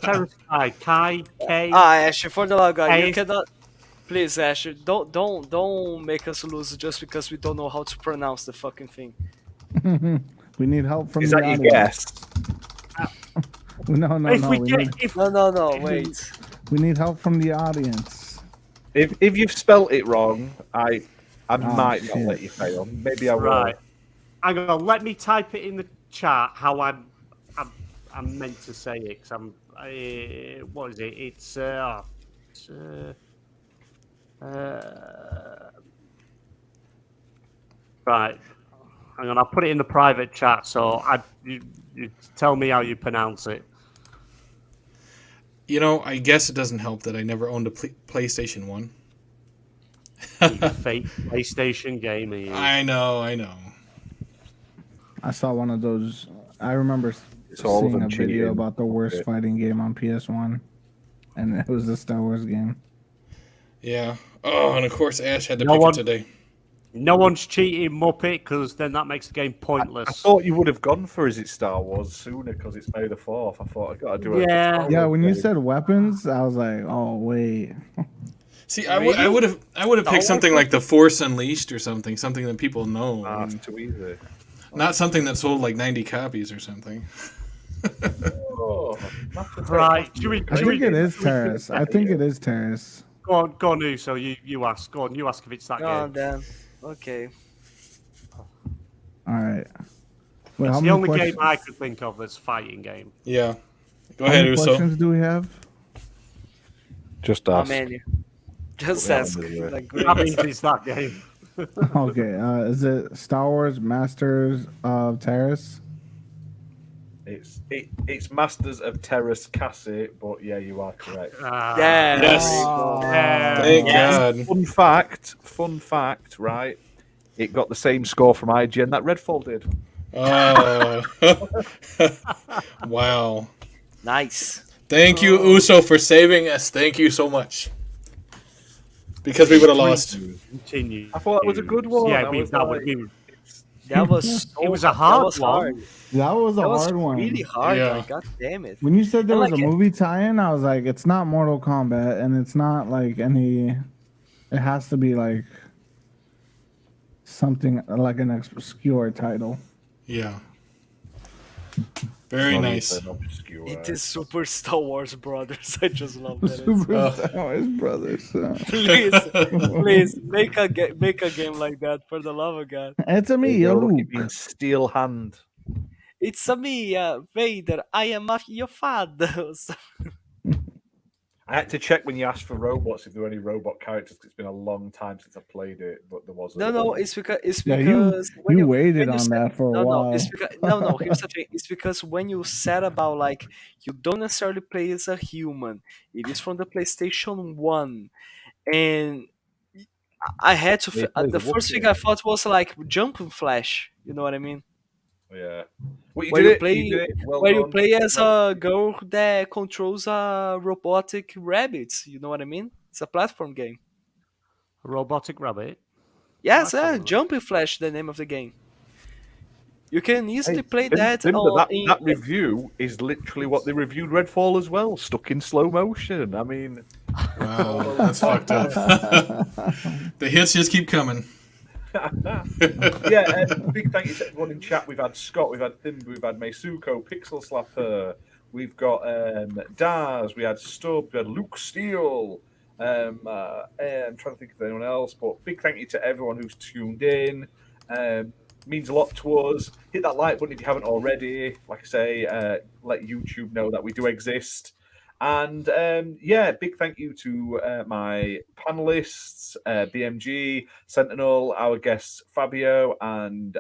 Speaker 4: Terrace Kai. Kai. K.
Speaker 2: Ash, for the love, God,
Speaker 4: Hey.
Speaker 2: you cannot. Please, Ash, don't make us lose just because we don't know how to pronounce the fucking thing.
Speaker 5: We need help from
Speaker 1: Is
Speaker 5: the
Speaker 1: that your
Speaker 5: audience.
Speaker 1: guess?
Speaker 5: No.
Speaker 2: No, wait.
Speaker 5: We need help from the audience.
Speaker 1: If you've spelt it wrong, I might not
Speaker 5: shit.
Speaker 1: let you fail. Maybe I will.
Speaker 4: Right. Hang on. Let me type it in the chat how I'm meant to say it. Cause what is it? It's right. Hang on. I'll put it in the private chat. So you tell me how you pronounce it.
Speaker 3: You know, I guess it doesn't help that I never owned a PlayStation 1.
Speaker 4: You fake PlayStation gamer.
Speaker 3: I know.
Speaker 5: I saw one of those. I remember
Speaker 1: all of
Speaker 5: seeing
Speaker 1: them
Speaker 5: a video
Speaker 1: cheating.
Speaker 5: about the worst fighting game on PS1, and it was the Star Wars game.
Speaker 3: Yeah. Oh, and of course Ash had to
Speaker 4: No
Speaker 3: pick
Speaker 4: one-
Speaker 3: it today.
Speaker 4: No one's cheating, Muppet, because then that makes the game pointless.
Speaker 1: I thought you would have gone for Is It Star Wars sooner because it's May the 4th. I thought I got to do it.
Speaker 4: Yeah.
Speaker 5: Yeah, when you said weapons, I was like, oh wait.
Speaker 3: See, I would have picked something like The Force Unleashed or something that people know.
Speaker 1: It's too easy.
Speaker 3: Not something that sold like 90 copies or something.
Speaker 1: Oh,
Speaker 4: Right.
Speaker 5: I think it is Terrace. I think it is Terrace.
Speaker 4: Go on, Uso. You ask. Go on, you ask if it's that
Speaker 2: Oh,
Speaker 4: game.
Speaker 2: damn. Okay.
Speaker 5: All right. Wait,
Speaker 4: It's
Speaker 5: how
Speaker 4: the
Speaker 5: many
Speaker 4: only
Speaker 5: questions,
Speaker 4: game I could think of that's fighting game.
Speaker 3: Yeah. Go
Speaker 5: how
Speaker 3: ahead,
Speaker 5: many
Speaker 3: Uso.
Speaker 5: questions do we have?
Speaker 1: Just
Speaker 2: How
Speaker 1: ask.
Speaker 2: many? Just
Speaker 1: Yeah,
Speaker 2: ask.
Speaker 1: I'm
Speaker 2: Like,
Speaker 4: That means it's that game.
Speaker 5: Okay. Is it Star Wars Masters of Terrace?
Speaker 1: It's Masters of Terrace Cassie, but yeah, you are correct.
Speaker 2: yeah.
Speaker 3: Yes. Thank
Speaker 2: Yes.
Speaker 3: God.
Speaker 1: Fun fact, right? It got the same score from IGN that Redfall did.
Speaker 3: Oh. Wow.
Speaker 2: Nice.
Speaker 3: Thank you, Uso, for saving us. Thank you so much. Because we would have lost.
Speaker 4: Continue.
Speaker 1: I thought that was a good one.
Speaker 4: Yeah,
Speaker 1: I
Speaker 4: we,
Speaker 1: was
Speaker 4: that
Speaker 1: like-
Speaker 4: would be.
Speaker 2: That was
Speaker 4: It was a hard one.
Speaker 2: hard.
Speaker 5: That was a
Speaker 2: That was
Speaker 5: hard one.
Speaker 2: really hard.
Speaker 3: Yeah.
Speaker 2: Like, God damn it.
Speaker 5: When you said there
Speaker 2: And
Speaker 5: was
Speaker 2: like
Speaker 5: a
Speaker 2: it-
Speaker 5: movie tie-in, I was like, it's not Mortal Kombat, and it's not like any. It has to be like something like an obscure title.
Speaker 3: Yeah. Very
Speaker 1: Not
Speaker 3: nice.
Speaker 1: even obscure.
Speaker 2: It is Super Star Wars Brothers. I just love that.
Speaker 5: Super Star Wars Brothers.
Speaker 2: Please make a game like that for the love of God.
Speaker 5: It's a me, yo,
Speaker 1: Look,
Speaker 5: Luke.
Speaker 1: it means steel hand.
Speaker 2: It's a me, Vader. I am your father.
Speaker 1: I had to check when you asked for robots if there were any robot characters. 'Cause it's been a long time since I played it, but there wasn't.
Speaker 2: No, it's because
Speaker 5: Yeah,
Speaker 2: when
Speaker 5: you waited
Speaker 2: when
Speaker 5: on
Speaker 2: said-
Speaker 5: that for a
Speaker 2: no,
Speaker 5: while.
Speaker 2: it's because here's the thing. It's because when you said about like you don't necessarily play as a human, it is from the PlayStation 1, and I had to.
Speaker 1: Yeah, play
Speaker 2: The
Speaker 1: the
Speaker 2: first
Speaker 1: Wookiee.
Speaker 2: thing I thought was like jumping flash. You know what I mean?
Speaker 1: Yeah. Well,
Speaker 2: Where
Speaker 1: did
Speaker 2: you
Speaker 1: it.
Speaker 2: play-
Speaker 1: You did it. Well
Speaker 2: Where you
Speaker 1: done.
Speaker 2: play as a girl that controls a robotic rabbit. You know what I mean? It's a platform game.
Speaker 4: Robotic Rabbit.
Speaker 2: Yes,
Speaker 4: That's a lot.
Speaker 2: Jumping Flash, the name of the game. You can easily
Speaker 1: Hey,
Speaker 2: play
Speaker 1: Tim-
Speaker 2: that.
Speaker 1: Timber,
Speaker 2: in-
Speaker 1: that review is literally what they reviewed Redfall as well, stuck in slow motion. I mean,
Speaker 3: Wow, that's fucked up. The hits just keep coming.
Speaker 1: yeah. Big thank you to everyone in chat. We've had Scott, we've had Thimble, we've had Meisuko, Pixel Slapper, we've got Daz, we had Stubb, we had Luke Steele. I'm trying to think of anyone else, but big thank you to everyone who's tuned in. means a lot to us. Hit that like button if you haven't already. Like I say, let YouTube know that we do exist. And big thank you to my panelists, BMG, Sentinel, our guests Fabio and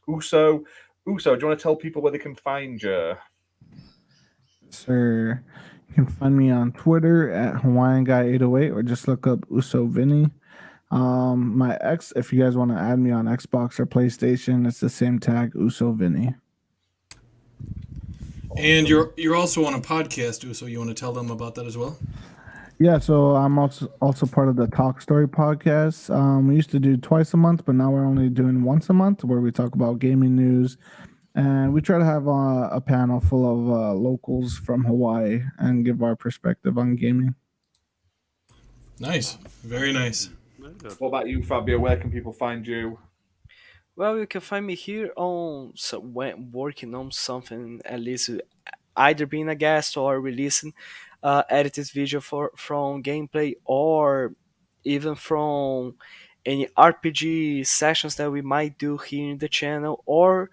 Speaker 1: Uso. Uso, do you want to tell people where they can find you?
Speaker 5: Sir, you can find me on Twitter at Hawaiian Guy 808 or just look up Uso Vinny. My ex, if you guys want to add me on Xbox or PlayStation, it's the same tag, Uso Vinny.
Speaker 3: And you're also on a podcast, Uso. You want to tell them about that as well?
Speaker 5: Yeah, so I'm also part of the Talk Story podcast. We used to do twice a month, but now we're only doing once a month, where we talk about gaming news. And we try to have a panel full of locals from Hawaii and give our perspective on gaming.
Speaker 3: Nice. Very nice.
Speaker 1: What about you, Fabio? Where can people find you?
Speaker 2: Well, you can find me here on when working on something, at least either being a guest or releasing edited video from gameplay, or even from any RPG sessions that we might do here in the channel, or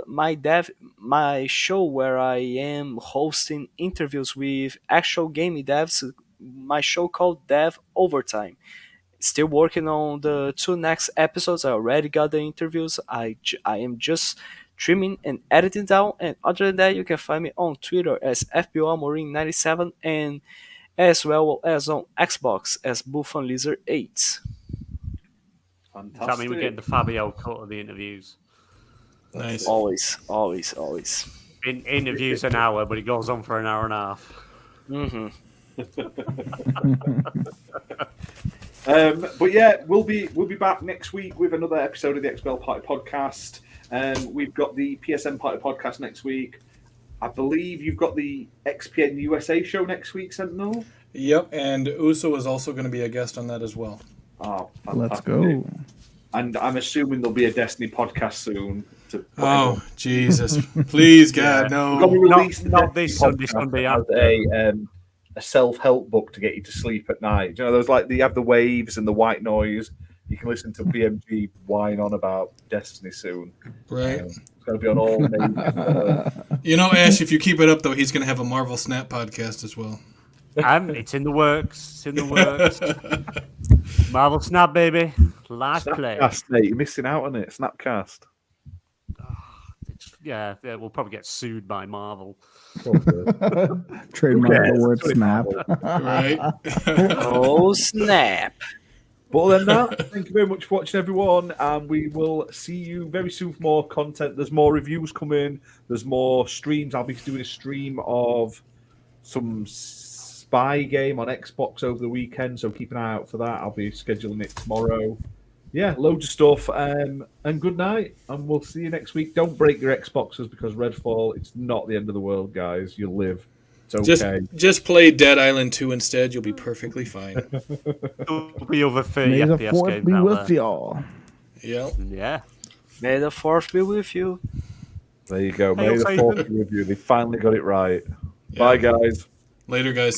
Speaker 2: my show where I am hosting interviews with actual gaming devs. My show called Dev Overtime. Still working on the 2 next episodes. I already got the interviews. I am just trimming and editing down. And other than that, you can find me on Twitter as FBOMarine97 and as well as on Xbox as Buffon Lizard 8.
Speaker 1: Fantastic.
Speaker 4: Does that mean we're getting the Fabio cut of the interviews?
Speaker 3: Nice.
Speaker 2: Always.
Speaker 4: Interviews an hour, but it goes on for an hour and a half.
Speaker 2: Mm-hmm.
Speaker 1: But yeah, we'll be back next week with another episode of the XBL Party Podcast. We've got the PSN Party Podcast next week. I believe you've got the XPN USA show next week, Sentinel.
Speaker 3: Yep, and Uso is also going to be a guest on that as well.
Speaker 1: Oh, fantastic.
Speaker 5: Let's go.
Speaker 1: And I'm assuming there'll be a Destiny podcast soon.
Speaker 3: Oh, Jesus. Please, God, no.
Speaker 4: Not this Sunday, Sunday after.
Speaker 1: A self-help book to get you to sleep at night. You know, those like you have the waves and the white noise. You can listen to BMG whine on about Destiny soon.
Speaker 3: Right.
Speaker 1: It's going to be on all major.
Speaker 3: You know, Ash, if you keep it up, though, he's going to have a Marvel Snap podcast as well.
Speaker 4: It's in the works. Marvel Snap, baby. Live play.
Speaker 1: Snapcast, mate. You're missing out on it. Snapcast.
Speaker 4: Yeah, we'll probably get sued by Marvel.
Speaker 5: Trademark the word snap.
Speaker 3: Right.
Speaker 2: Oh, snap.
Speaker 1: But other than that, thank you very much for watching, everyone. And we will see you very soon for more content. There's more reviews coming. There's more streams. I'll be doing a stream of some spy game on Xbox over the weekend, so keep an eye out for that. I'll be scheduling it tomorrow. Yeah, loads of stuff. And good night. And we'll see you next week. Don't break your Xboxes because Redfall, it's not the end of the world, guys. You'll live. It's okay.
Speaker 3: Just play Dead Island 2 instead. You'll be perfectly fine.
Speaker 4: It'll be over 30
Speaker 5: May the
Speaker 4: FPS
Speaker 5: fourth
Speaker 4: games
Speaker 5: be
Speaker 4: out
Speaker 5: with
Speaker 4: there.
Speaker 5: y'all.
Speaker 3: Yep.
Speaker 4: Yeah.
Speaker 2: May the force be with you.
Speaker 1: There you go.
Speaker 4: Hail
Speaker 1: May the
Speaker 4: Satan.
Speaker 1: fourth be with you. They finally got it right. Bye, guys.
Speaker 3: Later, guys.